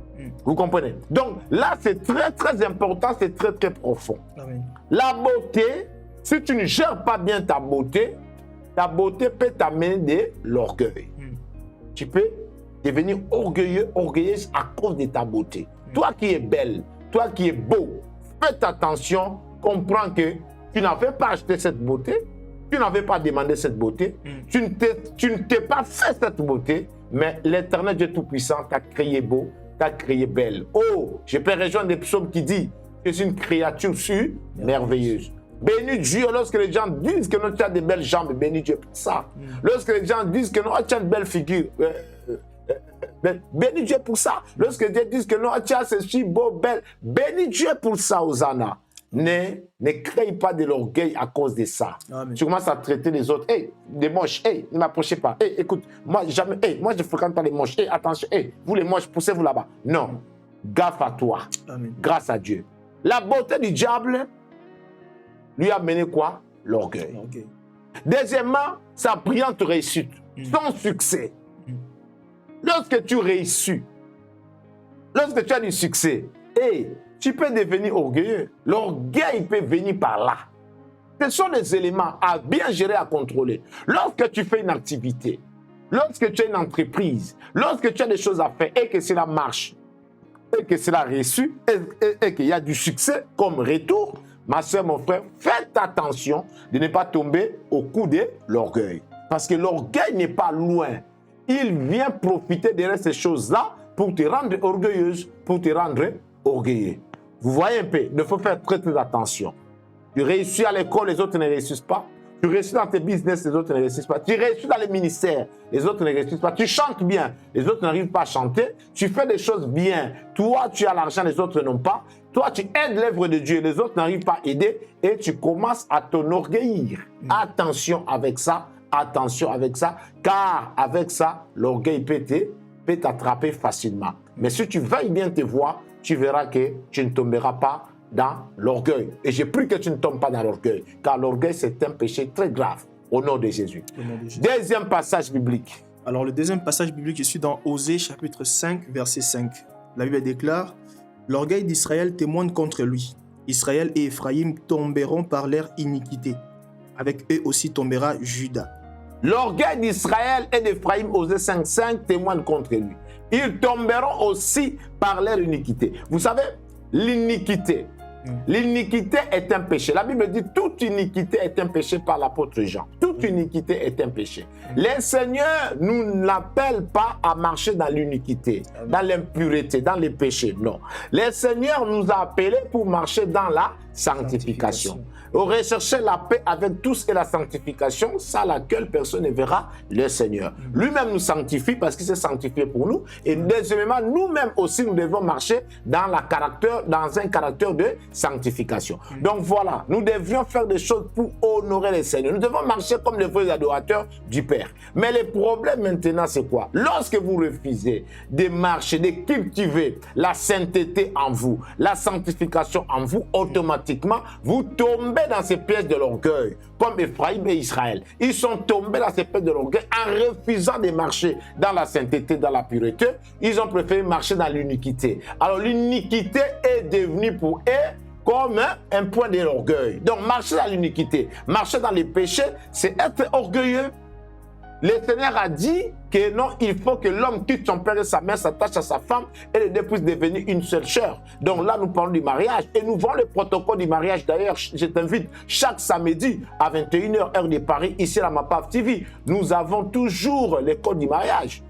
Vous comprenez? Donc là, c'est très très important, c'est très très profond. La beauté, si tu ne gères pas bien ta beauté peut t'amener de l'orgueil. Tu peux devenir orgueilleux, orgueilleuse à cause de ta beauté. Toi qui es belle, toi qui es beau, faites attention, comprends que tu n'avais pas acheté cette beauté, tu n'avais pas demandé cette beauté, tu ne t'es pas fait cette beauté, mais l'Éternel Dieu Tout-Puissant t'a créé beau, t'a créé belle. Oh, je peux rejoindre des psaumes qui disent que c'est une créature merveilleuse. Bénis Dieu lorsque les gens disent que tu as de belles jambes, bénis Dieu pour ça. Lorsque les gens disent que tu as une belle figure, bénis Dieu pour ça. Lorsque Dieu dit que non, tu as ceci beau, belle, bénis Dieu pour ça, Hosanna. Ne crée pas de l'orgueil à cause de ça. Amen. Tu commences à traiter les autres. Hey, des moches, hey, ne m'approchez pas. Hey, écoute, moi, jamais, hey, moi je ne fréquente pas les moches. Hey, attention, hey, vous les moches, poussez-vous là-bas. Non, gaffe à toi. Amen. Grâce à Dieu. La beauté du diable lui a mené quoi? L'orgueil. Deuxièmement, sa brillante réussite, son succès. Lorsque tu réussis, lorsque tu as du succès, hey, tu peux devenir orgueilleux. L'orgueil peut venir par là. Ce sont des éléments à bien gérer, à contrôler. Lorsque tu fais une activité, lorsque tu as une entreprise, lorsque tu as des choses à faire et que cela marche, et que cela a reçu, et qu'il y a du succès comme retour, ma soeur, mon frère, faites attention de ne pas tomber au coup de l'orgueil. Parce que l'orgueil n'est pas loin. Il vient profiter de ces choses-là pour te rendre orgueilleuse, pour te rendre orgueilleux. Vous voyez un peu, il faut faire très très attention. Tu réussis à l'école, les autres ne réussissent pas. Tu réussis dans tes business, les autres ne réussissent pas. Tu réussis dans les ministères, les autres ne réussissent pas. Tu chantes bien, les autres n'arrivent pas à chanter. Tu fais des choses bien. Toi, tu as l'argent, les autres n'ont pas. Toi, tu aides l'œuvre de Dieu, les autres n'arrivent pas à aider. Et tu commences à t'enorgueillir. Attention avec ça, car avec ça, l'orgueil peut t'attraper facilement. Mais si tu veilles bien tes voies, tu verras que tu ne tomberas pas dans l'orgueil. Et j'ai pris que tu ne tombes pas dans l'orgueil, car l'orgueil, c'est un péché très grave, au nom de Jésus. Deuxième passage biblique. Alors, le deuxième passage biblique, je suis dans Osée, chapitre 5, verset 5. La Bible déclare « L'orgueil d'Israël témoigne contre lui. Israël et Éphraïm tomberont par leur iniquité. Avec eux aussi tombera Juda. » L'orgueil d'Israël et d'Éphraïm, Osée 5.5, témoigne contre lui. Ils tomberont aussi par leur iniquité. Vous savez, l'iniquité. L'iniquité est un péché. La Bible dit toute iniquité est un péché par l'apôtre Jean. Toute iniquité est un péché. Les seigneurs nous n'appellent pas à marcher dans l'iniquité, dans l'impureté, dans les péchés. Non. Les seigneurs nous a appelés pour marcher dans la sanctification. Rechercher la paix avec tous et la sanctification, sans laquelle personne ne verra le Seigneur. Lui-même nous sanctifie parce qu'il s'est sanctifié pour nous. Et deuxièmement, nous-mêmes aussi, nous devons marcher dans un caractère de sanctification. Donc voilà, nous devions faire des choses pour honorer le Seigneur. Nous devons marcher comme les vrais adorateurs du Père. Mais le problème maintenant, c'est quoi? Lorsque vous refusez de marcher, de cultiver la sainteté en vous, la sanctification en vous, automatiquement, vous tombez dans ces pièges de l'orgueil, comme Éphraïm et Israël. Ils sont tombés dans ces pièges de l'orgueil en refusant de marcher dans la sainteté, dans la pureté. Ils ont préféré marcher dans l'iniquité. Alors l'iniquité est devenue pour eux comme un point de l'orgueil. Donc marcher dans l'iniquité, marcher dans les péchés, c'est être orgueilleux. Le Seigneur a dit que non, il faut que l'homme quitte son père et sa mère, s'attache à sa femme et les deux puissent devenir une seule chair. Donc là, nous parlons du mariage et nous voyons le protocole du mariage. D'ailleurs, je t'invite chaque samedi à 21h, heure de Paris, ici à la MAPAF TV. Nous avons toujours les codes du mariage.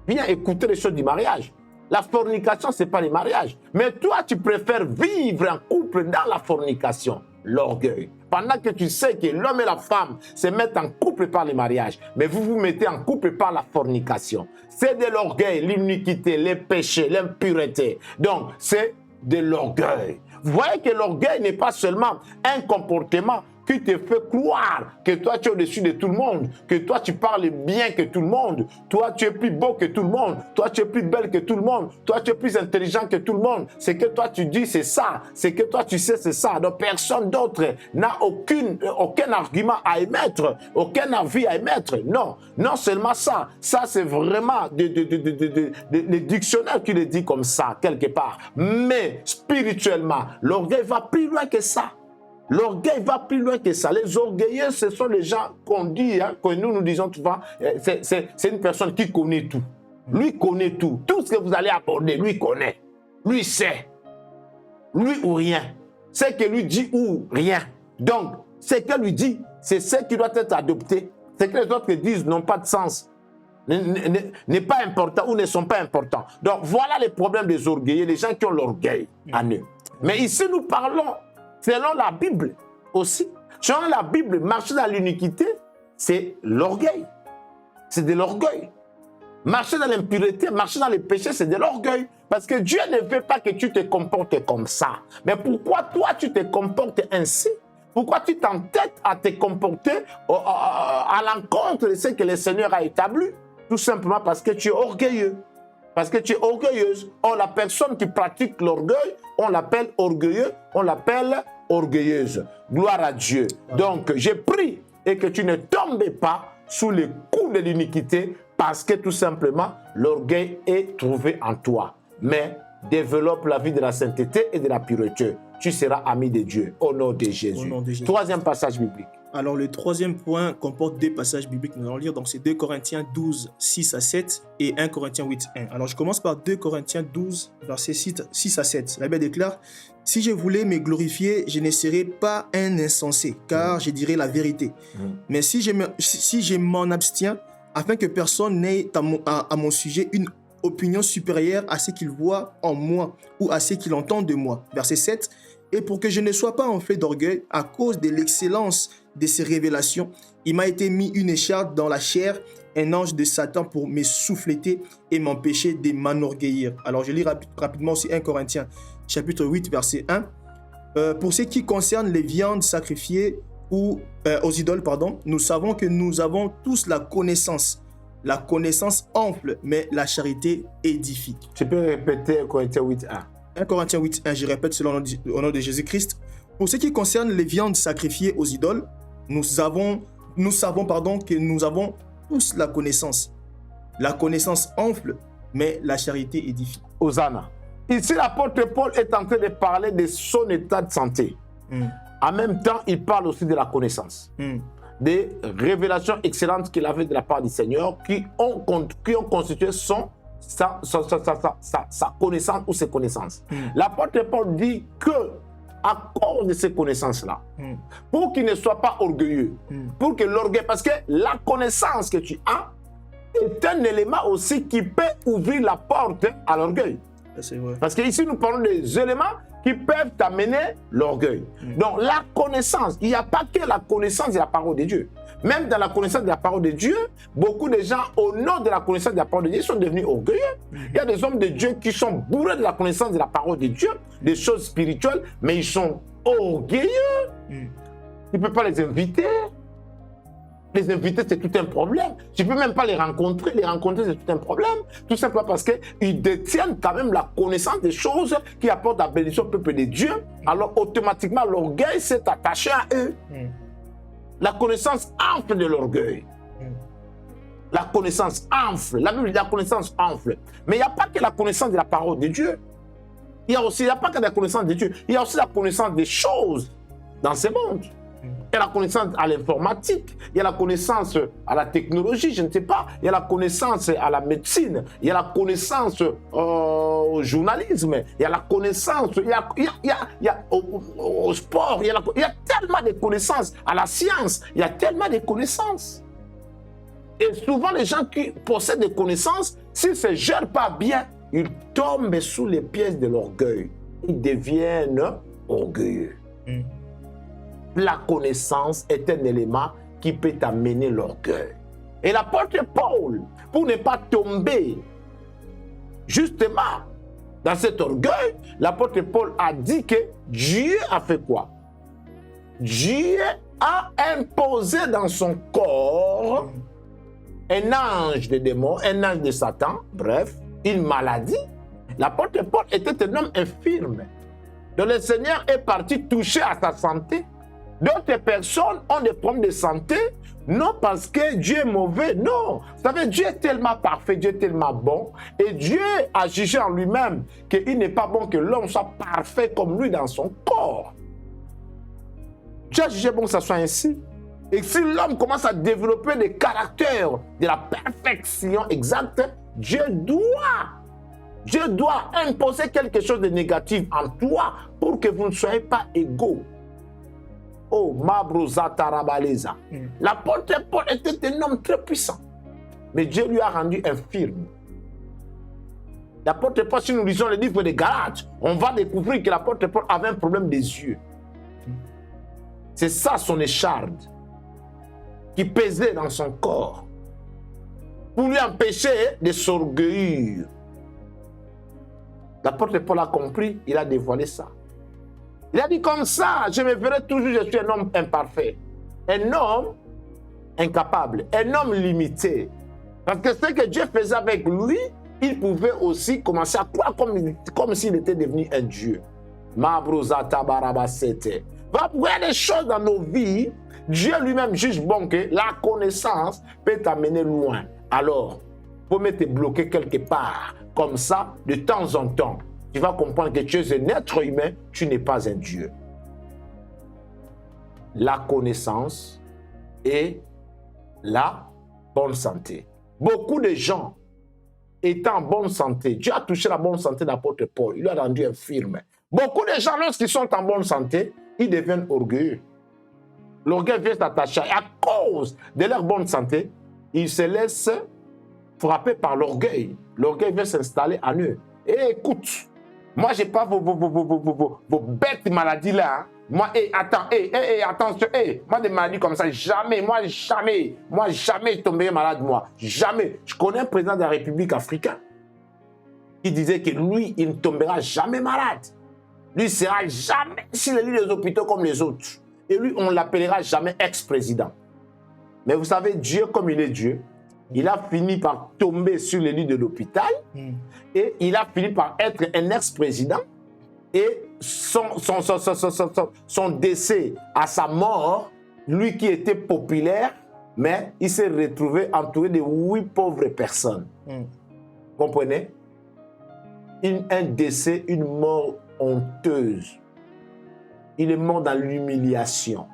Viens écouter les choses du mariage. La fornication, ce n'est pas le mariage. Mais toi, tu préfères vivre en couple dans la fornication, l'orgueil. Pendant que tu sais que l'homme et la femme se mettent en couple par le mariage, mais vous vous mettez en couple par la fornication. C'est de l'orgueil, l'iniquité, les péchés, l'impureté. Donc, c'est de l'orgueil. Vous voyez que l'orgueil n'est pas seulement un comportement qui te fait croire que toi tu es au-dessus de tout le monde, que toi tu parles bien que tout le monde, toi tu es plus beau que tout le monde, toi tu es plus belle que tout le monde, toi tu es plus intelligent que tout le monde. Ce que toi tu dis c'est ça, ce que toi tu sais c'est ça. Donc personne d'autre n'a aucun argument à émettre, aucun avis à émettre. Non, non seulement ça, ça c'est vraiment le dictionnaire qui le dit comme ça quelque part. Mais spirituellement, l'orgueil va plus loin que ça. L'orgueil va plus loin que ça. Les orgueilleux, ce sont les gens qu'on dit, que nous disons souvent, c'est une personne qui connaît tout. Lui connaît tout. Tout ce que vous allez aborder, lui connaît. Lui sait. Lui ou rien. C'est que lui dit ou rien. Donc, ce que lui dit, c'est ce qui doit être adopté. Ce que les autres disent n'ont pas de sens. N'est pas important ou ne sont pas importants. Donc, voilà les problèmes des orgueilleux, les gens qui ont l'orgueil en eux. Mais ici, nous parlons selon la Bible aussi. Selon la Bible, marcher dans l'iniquité, c'est l'orgueil. C'est de l'orgueil. Marcher dans l'impureté, marcher dans les péchés, c'est de l'orgueil. Parce que Dieu ne veut pas que tu te comportes comme ça. Mais pourquoi toi, tu te comportes ainsi? Pourquoi tu t'entêtes à te comporter à l'encontre de ce que le Seigneur a établi? Tout simplement parce que tu es orgueilleux. Parce que tu es orgueilleuse. Or, la personne qui pratique l'orgueil, on l'appelle orgueilleux, on l'appelle orgueilleuse. Gloire à Dieu. Donc, j'ai prie et que tu ne tombes pas sous les coups de l'iniquité parce que tout simplement, l'orgueil est trouvé en toi. Mais développe la vie de la sainteté et de la pureté. Tu seras ami de Dieu au nom de Jésus. Troisième passage biblique. Alors, le troisième point comporte deux passages bibliques. Nous allons lire, donc c'est 2 Corinthiens 12, 6 à 7 et 1 Corinthiens 8, 1. Alors, je commence par 2 Corinthiens 12, versets 6 à 7. La Bible déclare: « Si je voulais me glorifier, je ne serais pas un insensé, car je dirais la vérité. Mais si je m'en abstiens, afin que personne n'ait à mon sujet une opinion supérieure à ce qu'il voit en moi ou à ce qu'il entend de moi. » Verset 7. « Et pour que je ne sois pas enflé d'orgueil à cause de l'excellence de ces révélations, il m'a été mis une écharpe dans la chair, un ange de Satan pour me souffléter et m'empêcher de m'enorgueillir. » Alors je lis rapidement aussi 1 Corinthiens chapitre 8 verset 1. Pour ce qui concerne les viandes sacrifiées ou aux idoles, nous savons que nous avons tous la connaissance. La connaissance enfle, mais la charité édifie. Tu peux répéter 1 Corinthiens 8, 1. 1 Corinthiens 8, 1, je répète selon au nom de Jésus-Christ. Pour ce qui concerne les viandes sacrifiées aux idoles, nous savons que nous avons tous la connaissance. La connaissance enfle, mais la charité édifie. Hosanna. Ici, l'apôtre Paul est en train de parler de son état de santé. En même temps, il parle aussi de la connaissance. Des révélations excellentes qu'il avait de la part du Seigneur qui ont constitué sa connaissance ou ses connaissances. L'apôtre Paul dit que à cause de ces connaissances-là, pour qu'il ne soit pas orgueilleux, pour que l'orgueil, parce que la connaissance que tu as est un élément aussi qui peut ouvrir la porte à l'orgueil. Parce qu'ici, nous parlons des éléments qui peuvent t'amener l'orgueil. Donc, la connaissance, il n'y a pas que la connaissance de la parole de Dieu. Même dans la connaissance de la parole de Dieu, beaucoup de gens, au nom de la connaissance de la parole de Dieu, sont devenus orgueilleux. Il y a des hommes de Dieu qui sont bourrés de la connaissance de la parole de Dieu, des choses spirituelles, mais ils sont orgueilleux. Tu ne peux pas les inviter. Les inviter, c'est tout un problème. Tu ne peux même pas les rencontrer. Les rencontrer, c'est tout un problème. Tout simplement parce qu'ils détiennent quand même la connaissance des choses qui apportent la bénédiction au peuple de Dieu. Alors, automatiquement, l'orgueil s'est attaché à eux. La connaissance enfle de l'orgueil. La connaissance enfle. La Bible dit la connaissance enfle. Mais il n'y a pas que la connaissance de la parole de Dieu. Il n'y a pas que la connaissance de Dieu. Il y a aussi la connaissance des choses dans ce monde. Il y a la connaissance à l'informatique, il y a la connaissance à la technologie, je ne sais pas, il y a la connaissance à la médecine, il y a la connaissance au journalisme, il y a la connaissance au sport, il y a tellement de connaissances, à la science, il y a tellement de connaissances. Et souvent, les gens qui possèdent des connaissances, s'ils ne se gèrent pas bien, ils tombent sous les pièges de l'orgueil. Ils deviennent orgueilleux. La connaissance est un élément qui peut t'amener l'orgueil. Et l'apôtre Paul, pour ne pas tomber justement dans cet orgueil, l'apôtre Paul a dit que Dieu a fait quoi? Dieu a imposé dans son corps un ange de démon, un ange de Satan, bref, une maladie. L'apôtre Paul était un homme infirme. Donc le Seigneur est parti toucher à sa santé. D'autres personnes ont des problèmes de santé, non parce que Dieu est mauvais, non. Vous savez, Dieu est tellement parfait, Dieu est tellement bon, et Dieu a jugé en lui-même qu'il n'est pas bon que l'homme soit parfait comme lui dans son corps. Dieu a jugé bon que ça soit ainsi. Et si l'homme commence à développer des caractères de la perfection exacte, Dieu doit imposer quelque chose de négatif en toi pour que vous ne soyez pas égaux. Oh, Mabroza Tarabaleza. L'apôtre Paul était un homme très puissant, mais Dieu lui a rendu infirme. L'apôtre Paul, si nous lisons le livre des Galates, on va découvrir que l'apôtre Paul avait un problème des yeux. C'est ça son écharde qui pesait dans son corps pour lui empêcher de s'orgueillir. L'apôtre Paul a compris, il a dévoilé ça. Il a dit comme ça, je me verrai toujours, je suis un homme imparfait, un homme incapable, un homme limité. Parce que ce que Dieu faisait avec lui, il pouvait aussi commencer à croire comme s'il était devenu un Dieu. Il y a des choses dans nos vies, Dieu lui-même juge bon que la connaissance peut t'amener loin. Alors, il faut te bloquer quelque part, comme ça, de temps en temps. Tu vas comprendre que tu es un être humain, tu n'es pas un Dieu. La connaissance et la bonne santé. Beaucoup de gens étant en bonne santé, Dieu a touché la bonne santé d'apôtre Paul, il l'a rendu infirme. Beaucoup de gens, lorsqu'ils sont en bonne santé, ils deviennent orgueilleux. L'orgueil vient s'attacher. À cause de leur bonne santé, ils se laissent frapper par l'orgueil. L'orgueil vient s'installer en eux. Et écoute, moi, je n'ai pas vos bêtes maladies là. Hein. Moi, attention, moi, des maladies comme ça, jamais, je tomberai malade, moi. Jamais. Je connais un président de la République africaine qui disait que lui, il ne tombera jamais malade. Lui, il sera jamais sur les lits des hôpitaux comme les autres. Et lui, on ne l'appellera jamais ex-président. Mais vous savez, Dieu, comme il est Dieu, il a fini par tomber sur les lits de l'hôpital et il a fini par être un ex-président. Et son décès, à sa mort, lui qui était populaire, mais il s'est retrouvé entouré de 8 pauvres personnes. Comprenez? Un décès, une mort honteuse. Il est mort dans l'humiliation.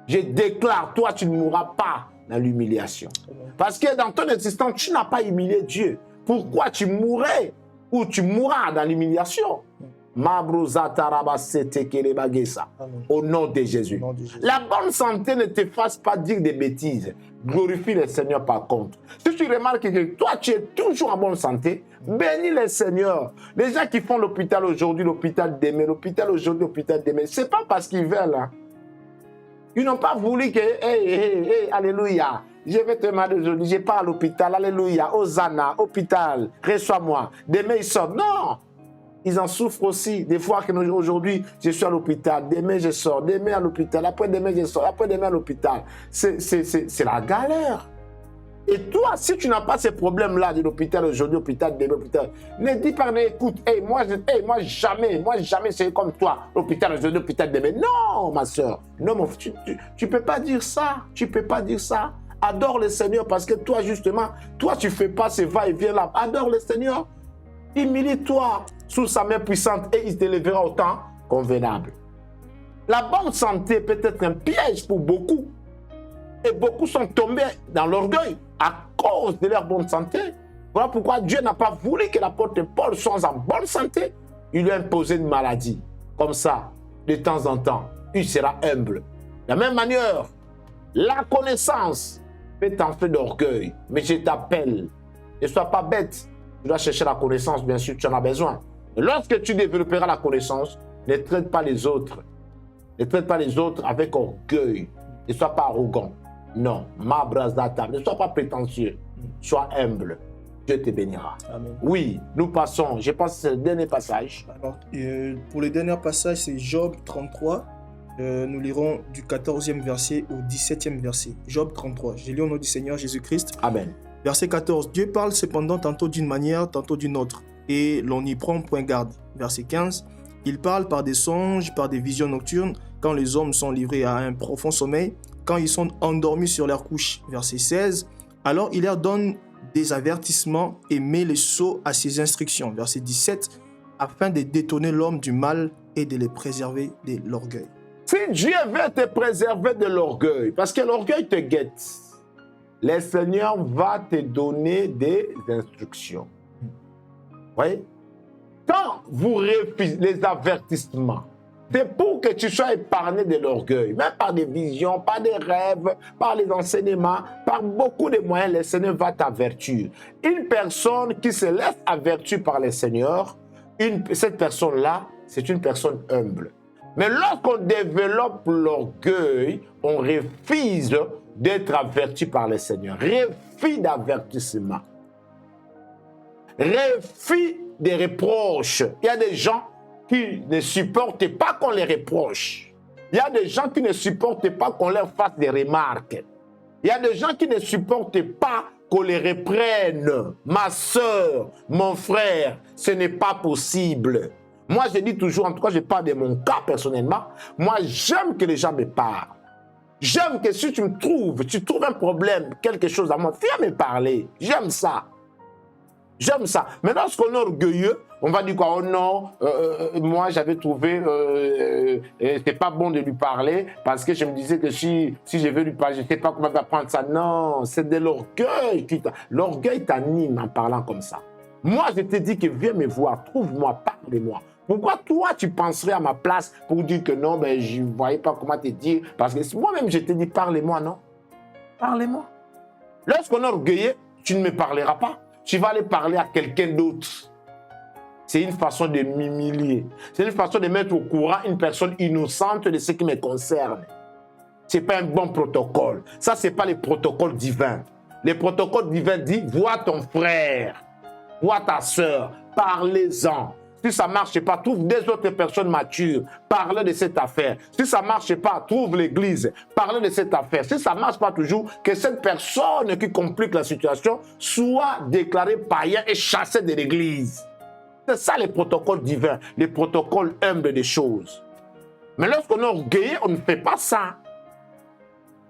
Je déclare, toi, tu ne mourras pas dans l'humiliation. Parce que dans ton existence, tu n'as pas humilié Dieu. Pourquoi tu mourrais ou tu mourras dans l'humiliation? Au nom de Jésus. La bonne santé ne te fasse pas dire des bêtises. Glorifie le Seigneur par contre. Si tu remarques que toi, tu es toujours en bonne santé, bénis le Seigneur. Les gens qui font l'hôpital aujourd'hui, l'hôpital demain, l'hôpital aujourd'hui, l'hôpital demain, ce n'est pas parce qu'ils veulent. Hein. Ils n'ont pas voulu que, alléluia, je vais te demander aujourd'hui, je pars à l'hôpital, alléluia, Hosanna, hôpital, reçois-moi. Demain, ils sortent. Non! Ils en souffrent aussi. Des fois qu'aujourd'hui, je suis à l'hôpital, demain je sors, demain à l'hôpital, après-demain je sors, après-demain à l'hôpital. C'est la galère. Et toi, si tu n'as pas ces problèmes-là de l'hôpital aujourd'hui, l'hôpital demain, l'hôpital, ne dis pas, écoute, moi jamais c'est comme toi, l'hôpital aujourd'hui, l'hôpital demain. Non, ma soeur, non, mon frère, tu ne peux pas dire ça. Tu ne peux pas dire ça. Adore le Seigneur parce que toi, justement, toi, tu ne fais pas ce va-et-vient là. Adore le Seigneur. Humilie-toi sous sa main puissante et il te lèvera au temps convenable. La bonne santé peut être un piège pour beaucoup. Et beaucoup sont tombés dans l'orgueil à cause de leur bonne santé. Voilà pourquoi Dieu n'a pas voulu que l'apôtre Paul soit en bonne santé. Il lui a imposé une maladie. Comme ça, de temps en temps, il sera humble. De la même manière, la connaissance peut t'enfler d'orgueil. Mais je t'appelle, ne sois pas bête. Tu dois chercher la connaissance, bien sûr, tu en as besoin. Et lorsque tu développeras la connaissance, ne traite pas les autres. Ne traite pas les autres avec orgueil. Ne sois pas arrogant. Non, ma brasata, ne sois pas prétentieux. Sois humble. Dieu te bénira. Amen. Oui, nous passons. Je pense que c'est le dernier passage. Alors, pour le dernier passage, c'est Job 33. Nous lirons du 14e verset au 17e verset. Job 33. Je lis au nom du Seigneur Jésus-Christ. Amen. Verset 14. Dieu parle cependant tantôt d'une manière, tantôt d'une autre. Et l'on n'y prend point garde. Verset 15. Il parle par des songes, par des visions nocturnes, quand les hommes sont livrés à un profond sommeil, quand ils sont endormis sur leur couche. Verset 16. Alors il leur donne des avertissements et met le sceau à ses instructions. Verset 17. Afin de détourner l'homme du mal et de le préserver de l'orgueil. Si Dieu veut te préserver de l'orgueil, parce que l'orgueil te guette, le Seigneur va te donner des instructions. Oui? Quand vous refusez les avertissements, c'est pour que tu sois épargné de l'orgueil, même par des visions, par des rêves, par les enseignements, par beaucoup de moyens, le Seigneur va t'avertir. Une personne qui se laisse avertir par le Seigneur, cette personne-là, c'est une personne humble. Mais lorsqu'on développe l'orgueil, on refuse d'être averti par le Seigneur. Refus d'avertissement. Refus des reproches. Il y a des gens qui ne supportent pas qu'on les reproche. Il y a des gens qui ne supportent pas qu'on leur fasse des remarques. Il y a des gens qui ne supportent pas qu'on les reprenne. Ma soeur, mon frère, ce n'est pas possible. Moi, je dis toujours, en tout cas, je parle de mon cas personnellement, moi, j'aime que les gens me parlent. J'aime que si tu trouves un problème, quelque chose à moi, viens me parler. J'aime ça. J'aime ça. Mais lorsqu'on est orgueilleux, on va dire quoi? Oh non, moi j'avais trouvé, c'était pas bon de lui parler parce que je me disais que si je veux lui parler, je ne sais pas comment va prendre ça. Non, c'est de l'orgueil. L'orgueil t'anime en parlant comme ça. Moi, je te dis que viens me voir, trouve-moi, parle-moi. Pourquoi toi, tu penserais à ma place pour dire que non, ben, je ne voyais pas comment te dire? Parce que moi-même, je te dis, parlez-moi, non? Parlez-moi. Lorsqu'on est orgueilleux, tu ne me parleras pas. Tu vas aller parler à quelqu'un d'autre. C'est une façon de m'humilier. C'est une façon de mettre au courant une personne innocente de ce qui me concerne. Ce n'est pas un bon protocole. Ça, ce n'est pas le protocole divin. Le protocole divin dit, vois ton frère, vois ta soeur, parlez-en. Si ça ne marche pas, trouve des autres personnes matures, parlez de cette affaire. Si ça ne marche pas, trouve l'église, parlez de cette affaire. Si ça ne marche pas toujours, que cette personne qui complique la situation soit déclarée païen et chassée de l'église. C'est ça le protocole divin, le protocole humble des choses. Mais lorsqu'on est orgueilleux, on ne fait pas ça.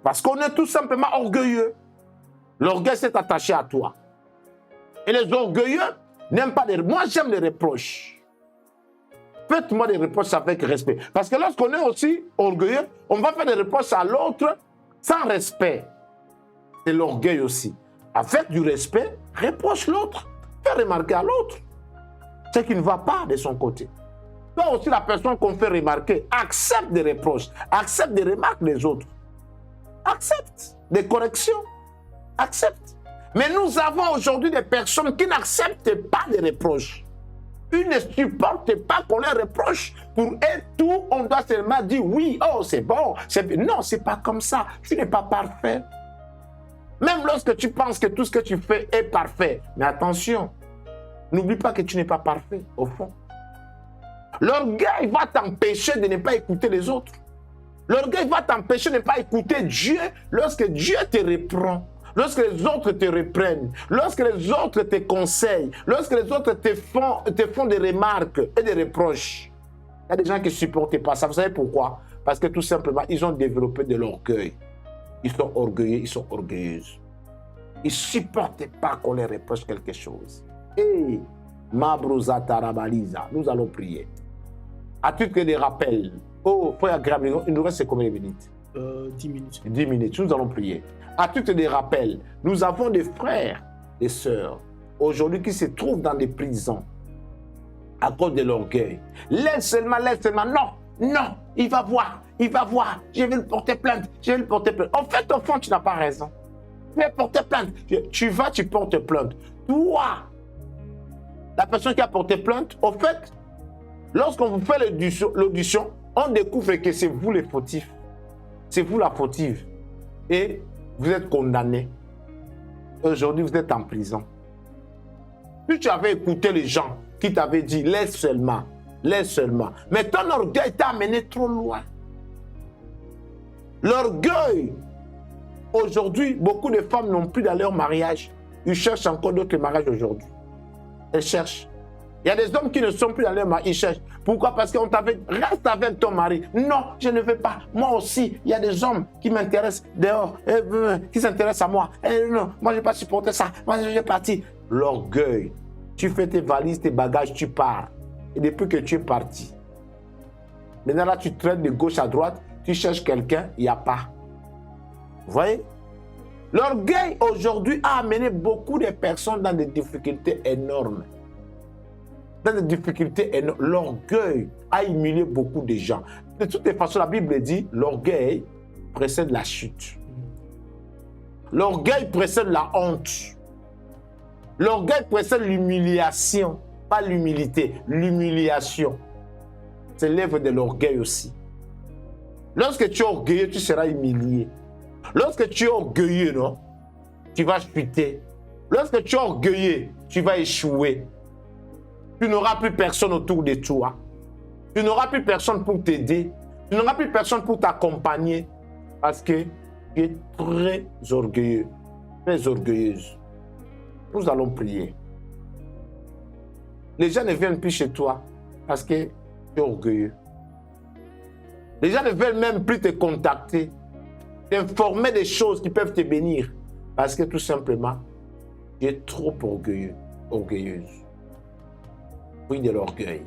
Parce qu'on est tout simplement orgueilleux. L'orgueil s'est attaché à toi. Et les orgueilleux n'aiment pas les... Moi, j'aime les reproches. Faites-moi des reproches avec respect. Parce que lorsqu'on est aussi orgueilleux, on va faire des reproches à l'autre sans respect. C'est l'orgueil aussi. Avec du respect, reproche l'autre. Fais remarquer à l'autre ce qui ne va pas de son côté. Toi aussi, la personne qu'on fait remarquer, accepte des reproches, accepte des remarques des autres. Accepte des corrections. Accepte. Mais nous avons aujourd'hui des personnes qui n'acceptent pas des reproches. Ils ne supportent pas qu'on les reproche. Pour eux, tout, on doit seulement dire oui, oh, c'est bon. Non, c'est pas comme ça. Tu n'es pas parfait. Même lorsque tu penses que tout ce que tu fais est parfait. Mais attention, n'oublie pas que tu n'es pas parfait, au fond. L'orgueil va t'empêcher de ne pas écouter les autres. L'orgueil va t'empêcher de ne pas écouter Dieu lorsque Dieu te reprend. Lorsque les autres te reprennent, lorsque les autres te conseillent, lorsque les autres te font des remarques et des reproches. Il y a des gens qui ne supportent pas ça. Vous savez pourquoi? Parce que tout simplement, ils ont développé de l'orgueil. Ils sont orgueilleux, ils sont orgueilleuses. Ils ne supportent pas qu'on les reproche quelque chose. Et Mabrouza Tarabaliza, nous allons prier. À titre de rappel, oh, frère agréable, il nous reste combien de minutes? 10 minutes. 10 minutes, nous allons prier. À titre de rappel, nous avons des frères et sœurs aujourd'hui qui se trouvent dans des prisons à cause de l'orgueil. Laisse seulement, non, il va voir, je vais le porter plainte, En fait, au fond, tu n'as pas raison. Tu vas porter plainte. Tu portes plainte. Toi, la personne qui a porté plainte, au fait, lorsqu'on vous fait l'audition, on découvre que c'est vous les fautifs. C'est vous la fautive. Et vous êtes condamné. Aujourd'hui, vous êtes en prison. Si tu avais écouté les gens qui t'avaient dit, laisse seulement. Mais ton orgueil t'a amené trop loin. L'orgueil. Aujourd'hui, beaucoup de femmes n'ont plus dans leur mariage. Ils cherchent encore d'autres mariages aujourd'hui. Elles cherchent. Il y a des hommes qui ne sont plus dans leur mariage, ils cherchent. Pourquoi? Parce qu'on t'avait dit, reste avec ton mari. Non, je ne veux pas. Moi aussi, il y a des hommes qui m'intéressent dehors, qui s'intéressent à moi. Non, moi, je n'ai pas supporté ça. Moi, je vais partir. L'orgueil. Tu fais tes valises, tes bagages, tu pars. Et depuis que tu es parti, maintenant là, tu traînes de gauche à droite, tu cherches quelqu'un, il n'y a pas. Vous voyez? L'orgueil, aujourd'hui, a amené beaucoup de personnes dans des difficultés énormes. Dans des difficultés énormes. L'orgueil a humilié beaucoup de gens. De toutes les façons, la Bible dit, l'orgueil précède la chute. L'orgueil précède la honte. L'orgueil précède l'humiliation. Pas l'humilité, l'humiliation. C'est l'œuvre de l'orgueil aussi. Lorsque tu es orgueilleux, tu seras humilié. Lorsque tu es orgueilleux, non, tu vas chuter. Lorsque tu es orgueilleux, tu vas échouer. Tu n'auras plus personne autour de toi. Tu n'auras plus personne pour t'aider. Tu n'auras plus personne pour t'accompagner. Parce que tu es très orgueilleux, très orgueilleuse. Nous allons prier. Les gens ne viennent plus chez toi parce que tu es orgueilleux. Les gens ne veulent même plus te contacter, t'informer des choses qui peuvent te bénir parce que tout simplement, tu es trop orgueilleux. orgueilleuse. Fruit de l'orgueil.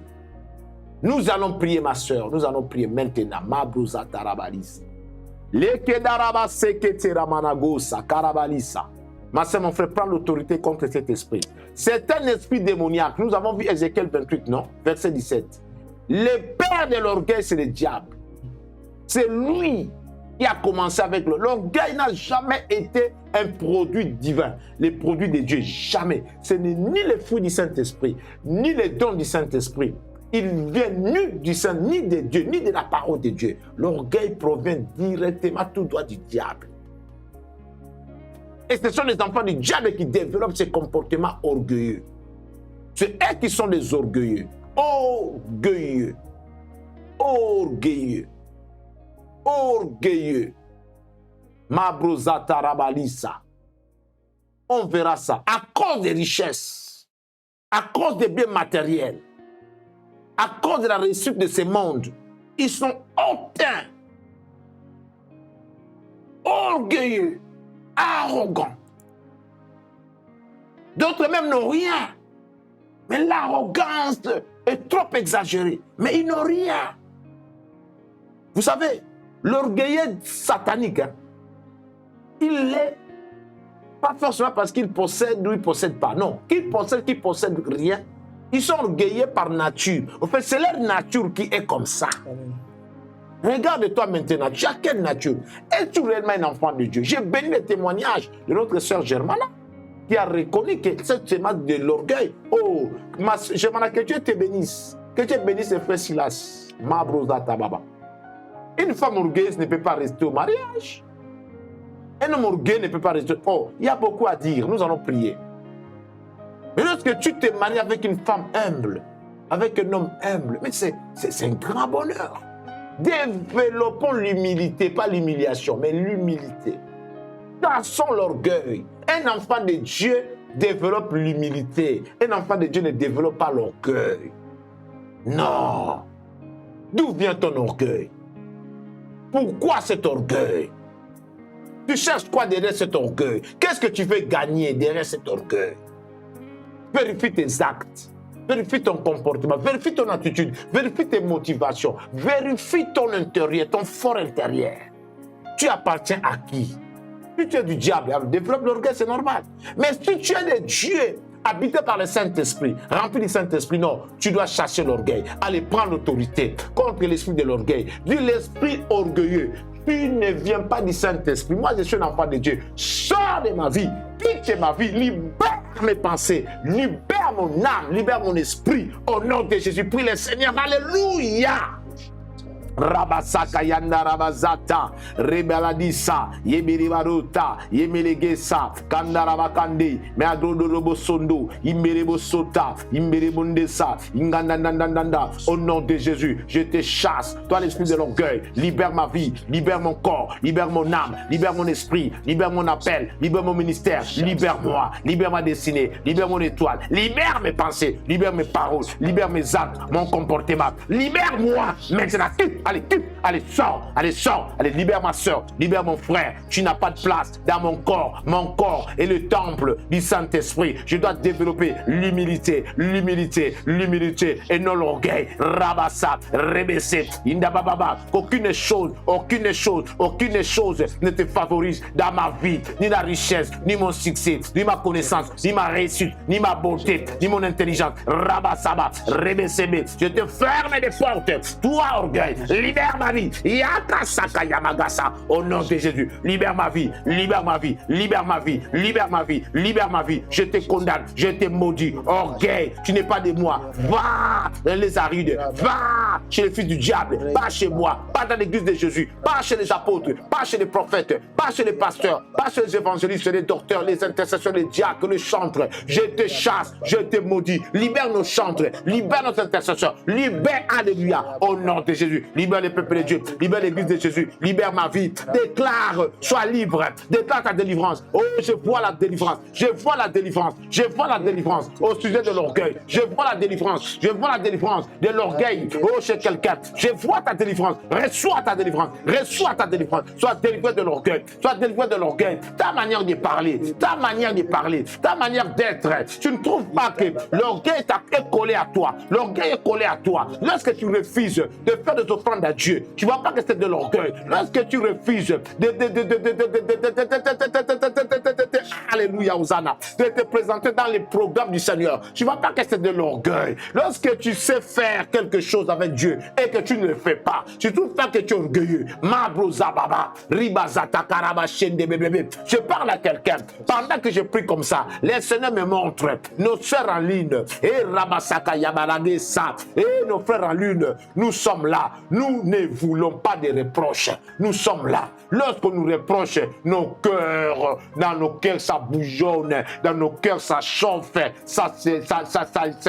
Nous allons prier, ma soeur. Nous allons prier maintenant. Mabrouza tarabalisa. Lekedaraba seketera managosa karabalisa. Ma soeur, mon frère, prends l'autorité contre cet esprit. C'est un esprit démoniaque. Nous avons vu Ézéchiel 28, non? Verset 17. Le père de l'orgueil, c'est le diable. C'est lui qui a commencé avec l'orgueil. N'a jamais été un produit divin, les produits de Dieu, jamais. Ce n'est ni le fruit du Saint-Esprit, ni les dons du Saint-Esprit. Il vient ni du Saint, ni de Dieu, ni de la parole de Dieu. L'orgueil provient directement tout droit du diable. Et ce sont les enfants du diable qui développent ces comportements orgueilleux. C'est eux qui sont les orgueilleux. Orgueilleux. Orgueilleux. Orgueilleux. Mabroza tarabalisa. On verra ça. À cause des richesses, à cause des biens matériels, à cause de la réussite de ce monde, ils sont hautains, orgueilleux, arrogants. D'autres même n'ont rien. Mais l'arrogance est trop exagérée. Mais ils n'ont rien. Vous savez, l'orgueilleux satanique, hein, il l'est pas forcément parce qu'il possède ou il ne possède pas. Non, qu'il possède rien. Ils sont orgueilleux par nature. En fait, c'est leur nature qui est comme ça. Regarde-toi maintenant, tu as quelle nature? Es-tu réellement un enfant de Dieu? J'ai béni le témoignage de notre sœur Germana qui a reconnu que cette semence de l'orgueil. Oh, Germana, que Dieu te bénisse. Que Dieu bénisse le frère Silas. Ma brosa tababa. Une femme orgueilleuse ne peut pas rester au mariage. Un homme orgueilleux ne peut pas rester. Oh, il y a beaucoup à dire. Nous allons prier. Mais lorsque tu te maries avec une femme humble, avec un homme humble, mais c'est un grand bonheur. Développons l'humilité, pas l'humiliation, mais l'humilité. Tassons l'orgueil. Un enfant de Dieu développe l'humilité. Un enfant de Dieu ne développe pas l'orgueil. Non. D'où vient ton orgueil? Pourquoi cet orgueil? Tu cherches quoi derrière cet orgueil? Qu'est-ce que tu veux gagner derrière cet orgueil? Vérifie tes actes, vérifie ton comportement, vérifie ton attitude, vérifie tes motivations, vérifie ton intérieur, ton fort intérieur. Tu appartiens à qui? Si tu es du diable, développe l'orgueil, c'est normal. Mais si tu es de Dieu, habité par le Saint-Esprit, rempli du Saint-Esprit, non, tu dois chasser l'orgueil. Allez, prends l'autorité contre l'esprit de l'orgueil. Dis l'esprit orgueilleux. Tu ne viens pas du Saint-Esprit. Moi, je suis un enfant de Dieu. Sors de ma vie. Quitte ma vie. Libère mes pensées. Libère mon âme. Libère mon esprit. Au nom de Jésus, prie le Seigneur. Alléluia. Rabasaka yanda rabazata rebeladisa yebiribaruta yemelegesa kandarabakande meadodo robosondo imberebosota imberebondesa ingandandandanda. Au nom de Jésus, je te chasse, toi l'esprit de l'orgueil. Libère ma vie, libère mon corps, libère mon âme, libère mon esprit, libère mon appel, libère mon ministère, libère-moi, libère ma destinée, libère mon étoile, libère mes pensées, libère mes paroles, libère mes actes, mon comportement, libère-moi maintenant. Allez, sors, allez, libère ma soeur, libère mon frère. Tu n'as pas de place dans mon corps est le temple du Saint-Esprit. Je dois développer l'humilité et non l'orgueil. Rabassa, rebesse, indababa, aucune chose ne te favorise dans ma vie, ni la richesse, ni mon succès, ni ma connaissance, ni ma réussite, ni ma beauté, ni mon intelligence. Rabassaba, rebessebe, je te ferme des portes, toi orgueil. Libère ma vie. Yakasaka Yamagasa. Au nom de Jésus. Libère ma vie. Libère ma vie. Libère ma vie. Libère ma vie. Libère ma vie. Je te condamne. Je te maudis. Orgueil. Tu n'es pas de moi. Va dans les arides. Va chez les fils du diable. Pas chez moi. Pas dans l'église de Jésus. Pas chez les apôtres. Pas chez les prophètes. Pas chez les pasteurs. Pas chez les évangélistes, les docteurs, les intercesseurs, les diacres, les chantres. Je te chasse. Je te maudis. Libère nos chantres. Libère nos intercesseurs. Libère. Alléluia. Au nom de Jésus. Libère les peuples de Dieu. Libère l'église de Jésus. Libère ma vie. Déclare, sois libre. Déclare ta délivrance. Oh, je vois la délivrance. Je vois la délivrance. Je vois la délivrance au sujet de l'orgueil. Je vois la délivrance. Je vois la délivrance de l'orgueil. Oh, chez quelqu'un. Je vois ta délivrance. Reçois ta délivrance. Reçois ta délivrance. Sois délivré de l'orgueil. Sois délivré de l'orgueil. Ta manière de parler. Ta manière de parler. Ta manière d'être. Tu ne trouves pas que l'orgueil est collé à toi. L'orgueil est collé à toi. Lorsque tu refuses de faire des offrandes à Dieu, tu ne vois pas que c'est de l'orgueil. Lorsque tu refuses Alléluia, Hosanna, de te présenter dans les programmes du Seigneur, tu ne vois pas que c'est de l'orgueil. Lorsque tu sais faire quelque chose avec Dieu et que tu ne le fais pas, tu ne trouves pas que tu es orgueilleux. Je parle à quelqu'un. Pendant que je prie comme ça, les Seigneurs me montrent nos sœurs en ligne et Rabasaka Yabaradesa et nos frères en lune. Nous sommes là. Nous ne voulons pas de reproches. Nous sommes là. Lorsqu'on nous reproche, nos cœurs, dans nos cœurs, ça bouillonne, dans nos cœurs, ça chauffe, ça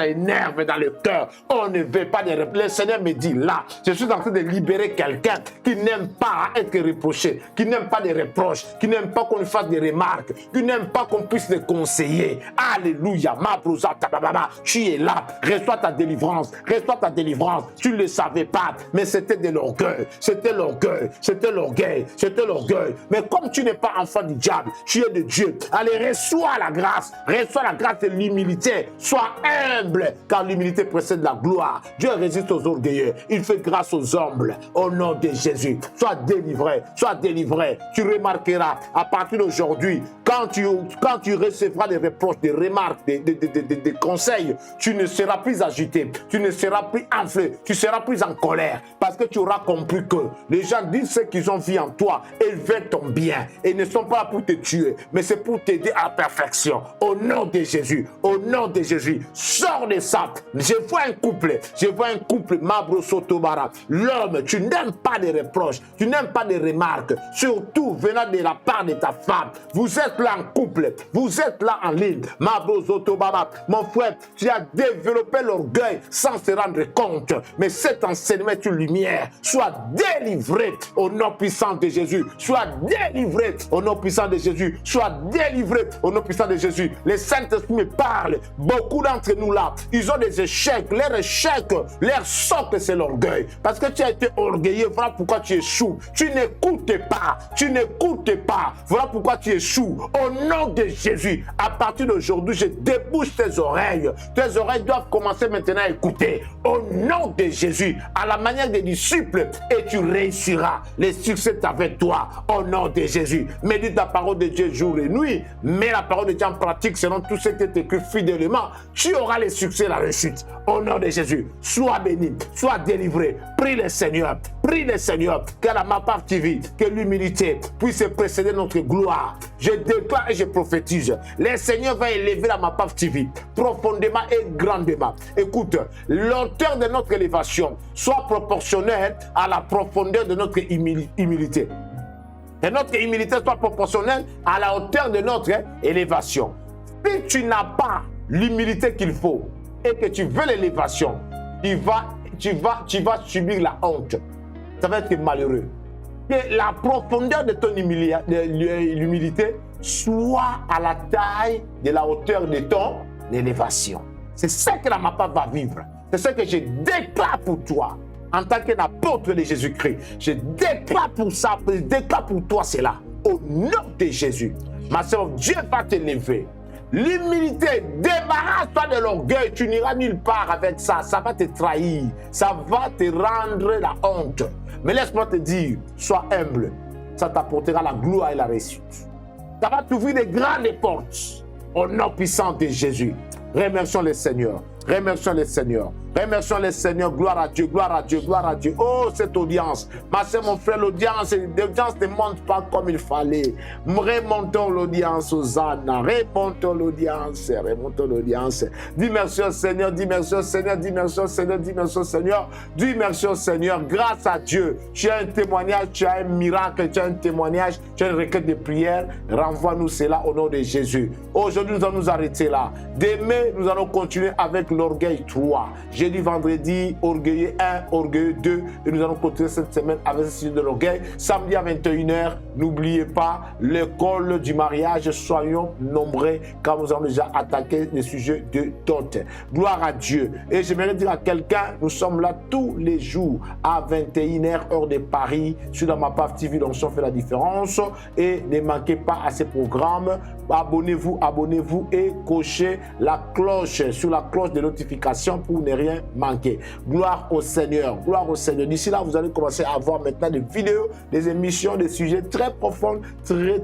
énerve dans le cœur. On ne veut pas de reproches. Le Seigneur me dit là, je suis en train de libérer quelqu'un qui n'aime pas être reproché, qui n'aime pas de reproches, qui n'aime pas qu'on lui fasse des remarques, qui n'aime pas qu'on puisse le conseiller. Alléluia. Ma brosa tabababa, tu es là. Reçois ta délivrance. Reçois ta délivrance. Tu ne le savais pas, mais c'était de l'orgueil. C'était l'orgueil. C'était l'orgueil. C'était l'orgueil. Mais comme tu n'es pas enfant du diable, tu es de Dieu. Allez, reçois la grâce. Reçois la grâce de l'humilité. Sois humble, car l'humilité précède la gloire. Dieu résiste aux orgueilleux. Il fait grâce aux humbles. Au nom de Jésus. Sois délivré. Sois délivré. Tu remarqueras, à partir d'aujourd'hui, quand tu recevras des reproches, des remarques, des conseils, tu ne seras plus agité. Tu ne seras plus enflé. Tu seras plus en colère. Parce que tu auras compris que les gens disent ce qu'ils ont vu en toi. Ils veulent ton bien. Et ils ne sont pas là pour te tuer, mais c'est pour t'aider à la perfection. Au nom de Jésus. Au nom de Jésus. Sors de ça. Je vois un couple. Je vois un couple. Mabro Sotobara. L'homme, tu n'aimes pas les reproches. Tu n'aimes pas les remarques. Surtout venant de la part de ta femme. Vous êtes là en couple. Vous êtes là en ligne. Mabro Sotobara. Mon frère, tu as développé l'orgueil sans se rendre compte. Mais cet enseignement est une lumière. Sois délivré au nom puissant de Jésus. Sois délivré au nom puissant de Jésus. Sois délivré au nom puissant de Jésus. Les Saint-Esprit me parlent. Beaucoup d'entre nous là, ils ont des échecs. Leur échec, leur socle, c'est l'orgueil. Parce que tu as été orgueilleux. Voilà pourquoi tu échoues. Tu n'écoutes pas. Tu n'écoutes pas. Voilà pourquoi tu échoues. Au nom de Jésus, à partir d'aujourd'hui, je débouche tes oreilles. Tes oreilles doivent commencer maintenant à écouter. Au nom de Jésus, à la manière des disciples, et tu réussiras. Le succès est avec toi. Au nom de Jésus. Médite la parole de Dieu jour et nuit. Mets la parole de Dieu en pratique selon tout ce qui est écrit fidèlement. Tu auras le succès et la réussite. Au nom de Jésus, sois béni, sois délivré. Prie le Seigneur. Prie le Seigneur. Que la MAPAF TV, que l'humilité puisse précéder notre gloire. Je déclare et je prophétise. Le Seigneur va élever la MAPAF TV profondément et grandement. Écoute, l'auteur de notre élévation soit proportionnelle à la profondeur de notre humilité. Et notre humilité soit proportionnelle à la hauteur de notre élévation. Si tu n'as pas l'humilité qu'il faut et que tu veux l'élévation, tu vas subir la honte. Ça va être malheureux. Que la profondeur de ton humilité soit à la taille de la hauteur de ton élévation. C'est ça que la MAPAF va vivre. C'est ce que je déclare pour toi. En tant qu'un apôtre de Jésus-Christ, je déclare pour ça, je déclare pour toi cela. Au nom de Jésus, ma soeur, Dieu va te lever. L'humilité, débarrasse-toi de l'orgueil, tu n'iras nulle part avec ça, ça va te trahir, ça va te rendre la honte. Mais laisse-moi te dire, sois humble, ça t'apportera la gloire et la réussite. Ça va t'ouvrir des grandes portes, au nom puissant de Jésus. Remercions le Seigneur. Remercions le Seigneur. Remercions le Seigneur. Gloire à Dieu, gloire à Dieu, gloire à Dieu. Oh, cette audience. Ma soeur, mon frère, l'audience ne monte pas comme il fallait. Remontons l'audience aux ânes. Remontons l'audience. Remontons l'audience. Dis merci au Seigneur. Dis merci au Seigneur. Dis merci au Seigneur. Dis merci au Seigneur. Dis merci au Seigneur. Grâce à Dieu, tu as un témoignage, tu as un miracle, tu as un témoignage, tu as une requête de prière. Renvoie-nous cela au nom de Jésus. Aujourd'hui, nous allons nous arrêter là. Demain, nous allons continuer avec l'orgueil 3. jeudi, vendredi, orgueilleux 1, orgueilleux 2. Et nous allons continuer cette semaine avec ce sujet de l'orgueil. Samedi à 21h, n'oubliez pas l'école du mariage. Soyons nombreux car nous allons déjà attaquer les sujets de dot. Gloire à Dieu. Et j'aimerais dire à quelqu'un, nous sommes là tous les jours à 21h, heure de Paris, sur la MAPAF TV, l'onction fait la différence. Et ne manquez pas à ces programmes. Abonnez-vous et cochez la cloche, sur la cloche de notification pour ne rien manquer. Gloire au Seigneur, gloire au Seigneur. D'ici là, vous allez commencer à voir maintenant des vidéos, des émissions, des sujets très profonds,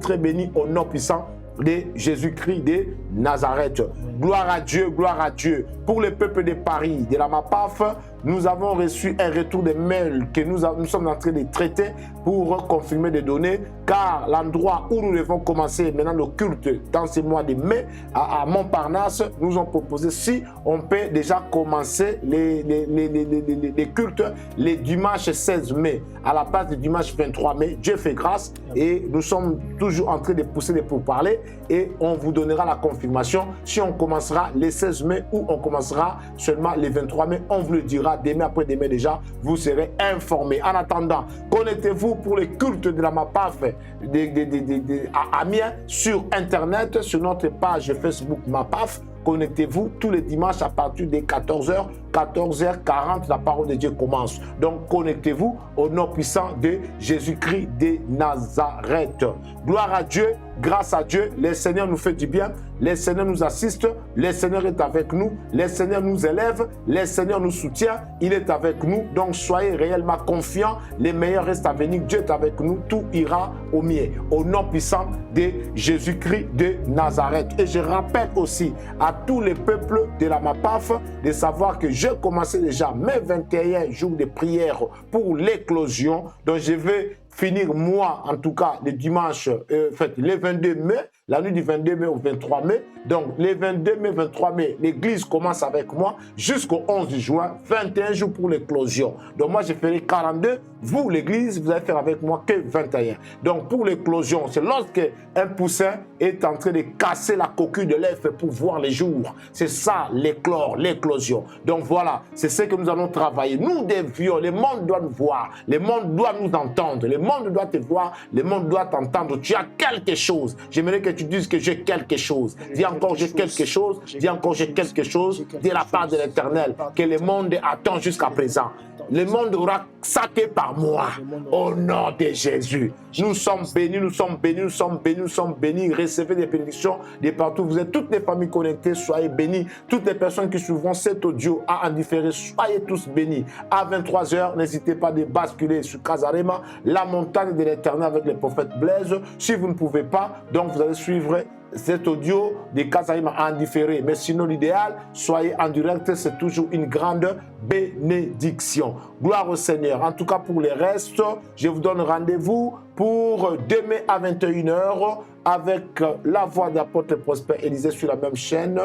très bénis au nom puissant de Jésus-Christ de Nazareth. Gloire à Dieu, gloire à Dieu. Pour le peuple de Paris, de la MAPAF, nous avons reçu un retour de mails que nous sommes en train de traiter pour confirmer des données, car l'endroit où nous devons commencer maintenant le culte dans ce mois de mai à Montparnasse, nous ont proposé si on peut déjà commencer les cultes les dimanches 16 mai à la place du dimanche 23 mai. Dieu fait grâce et nous sommes toujours en train de pousser les pourparlers et on vous donnera la confirmation si on commencera les 16 mai ou on commencera seulement les 23 mai. On vous le dira demain après-demain déjà, vous serez informés. En attendant, connectez-vous pour les cultes de la MAPAF à Amiens sur Internet, sur notre page Facebook MAPAF. Connectez-vous tous les dimanches à partir de 14h, 14h40, la parole de Dieu commence. Donc connectez-vous au nom puissant de Jésus-Christ de Nazareth. Gloire à Dieu, grâce à Dieu, le Seigneur nous fait du bien, le Seigneur nous assiste, le Seigneur est avec nous, le Seigneur nous élève, le Seigneur nous soutient, il est avec nous. Donc soyez réellement confiants, les meilleurs restent à venir, Dieu est avec nous, tout ira au mieux. Au nom puissant de Jésus-Christ de Nazareth. Et je rappelle aussi à tous les peuples de la MAPAF de savoir que je commençais déjà mes 21 jours de prière pour l'éclosion. Donc je vais finir moi, en tout cas, le dimanche, le 22 mai, la nuit du 22 mai au 23 mai. Donc, les 22 mai, 23 mai, l'église commence avec moi jusqu'au 11 juin, 21 jours pour l'éclosion. Donc, moi, je ferai 42. Vous, l'église, vous allez faire avec moi que 21. Donc, pour l'éclosion, c'est lorsque un poussin est en train de casser la coquille de l'œuf pour voir les jours. C'est ça, l'éclosion. Donc, voilà, c'est ce que nous allons travailler. Nous devions, le monde doit nous voir, le monde doit nous entendre, le monde doit te voir, le monde doit t'entendre. Tu as quelque chose. J'aimerais que tu dises que j'ai quelque chose. Dis encore j'ai quelque chose. Dis encore j'ai quelque chose de la part de l'Éternel que le monde attend jusqu'à présent. Le monde aura saqué par moi au nom de Jésus. Nous sommes bénis, nous sommes bénis, nous sommes bénis, nous sommes bénis. Recevez des bénédictions de partout. Vous êtes toutes les familles connectées, soyez bénis. Toutes les personnes qui suivront cet audio à en différer, soyez tous bénis. À 23h, n'hésitez pas de basculer sur Casarema, la montagne de l'Éternel avec le prophète Blaise. Si vous ne pouvez pas, donc vous allez suivre cet audio de Casarema en différé. Mais sinon, l'idéal, soyez en direct, c'est toujours une grande bénédiction. Gloire au Seigneur. En tout cas, pour les restes, je vous donne rendez-vous pour demain à 21h avec la voix d'apôtre Prosper Élisée sur la même chaîne,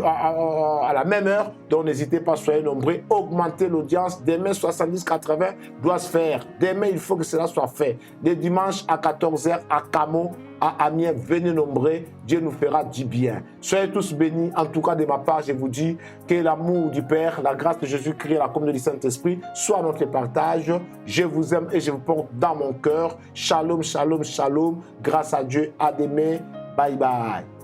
à la même heure. Donc n'hésitez pas, soyez nombreux, augmentez l'audience. Demain 70-80 doit se faire. Demain, il faut que cela soit fait. Les dimanches à 14h à Camo, à Amiens, venez nombreux, Dieu nous fera du bien. Soyez tous bénis. En tout cas, de ma part, je vous dis que l'amour du Père, la grâce de Jésus-Christ et la communion du Saint-Esprit soient notre partage. Je vous aime et je vous porte dans mon cœur. Shalom, shalom, shalom. Grâce à Dieu. À demain. Bye bye.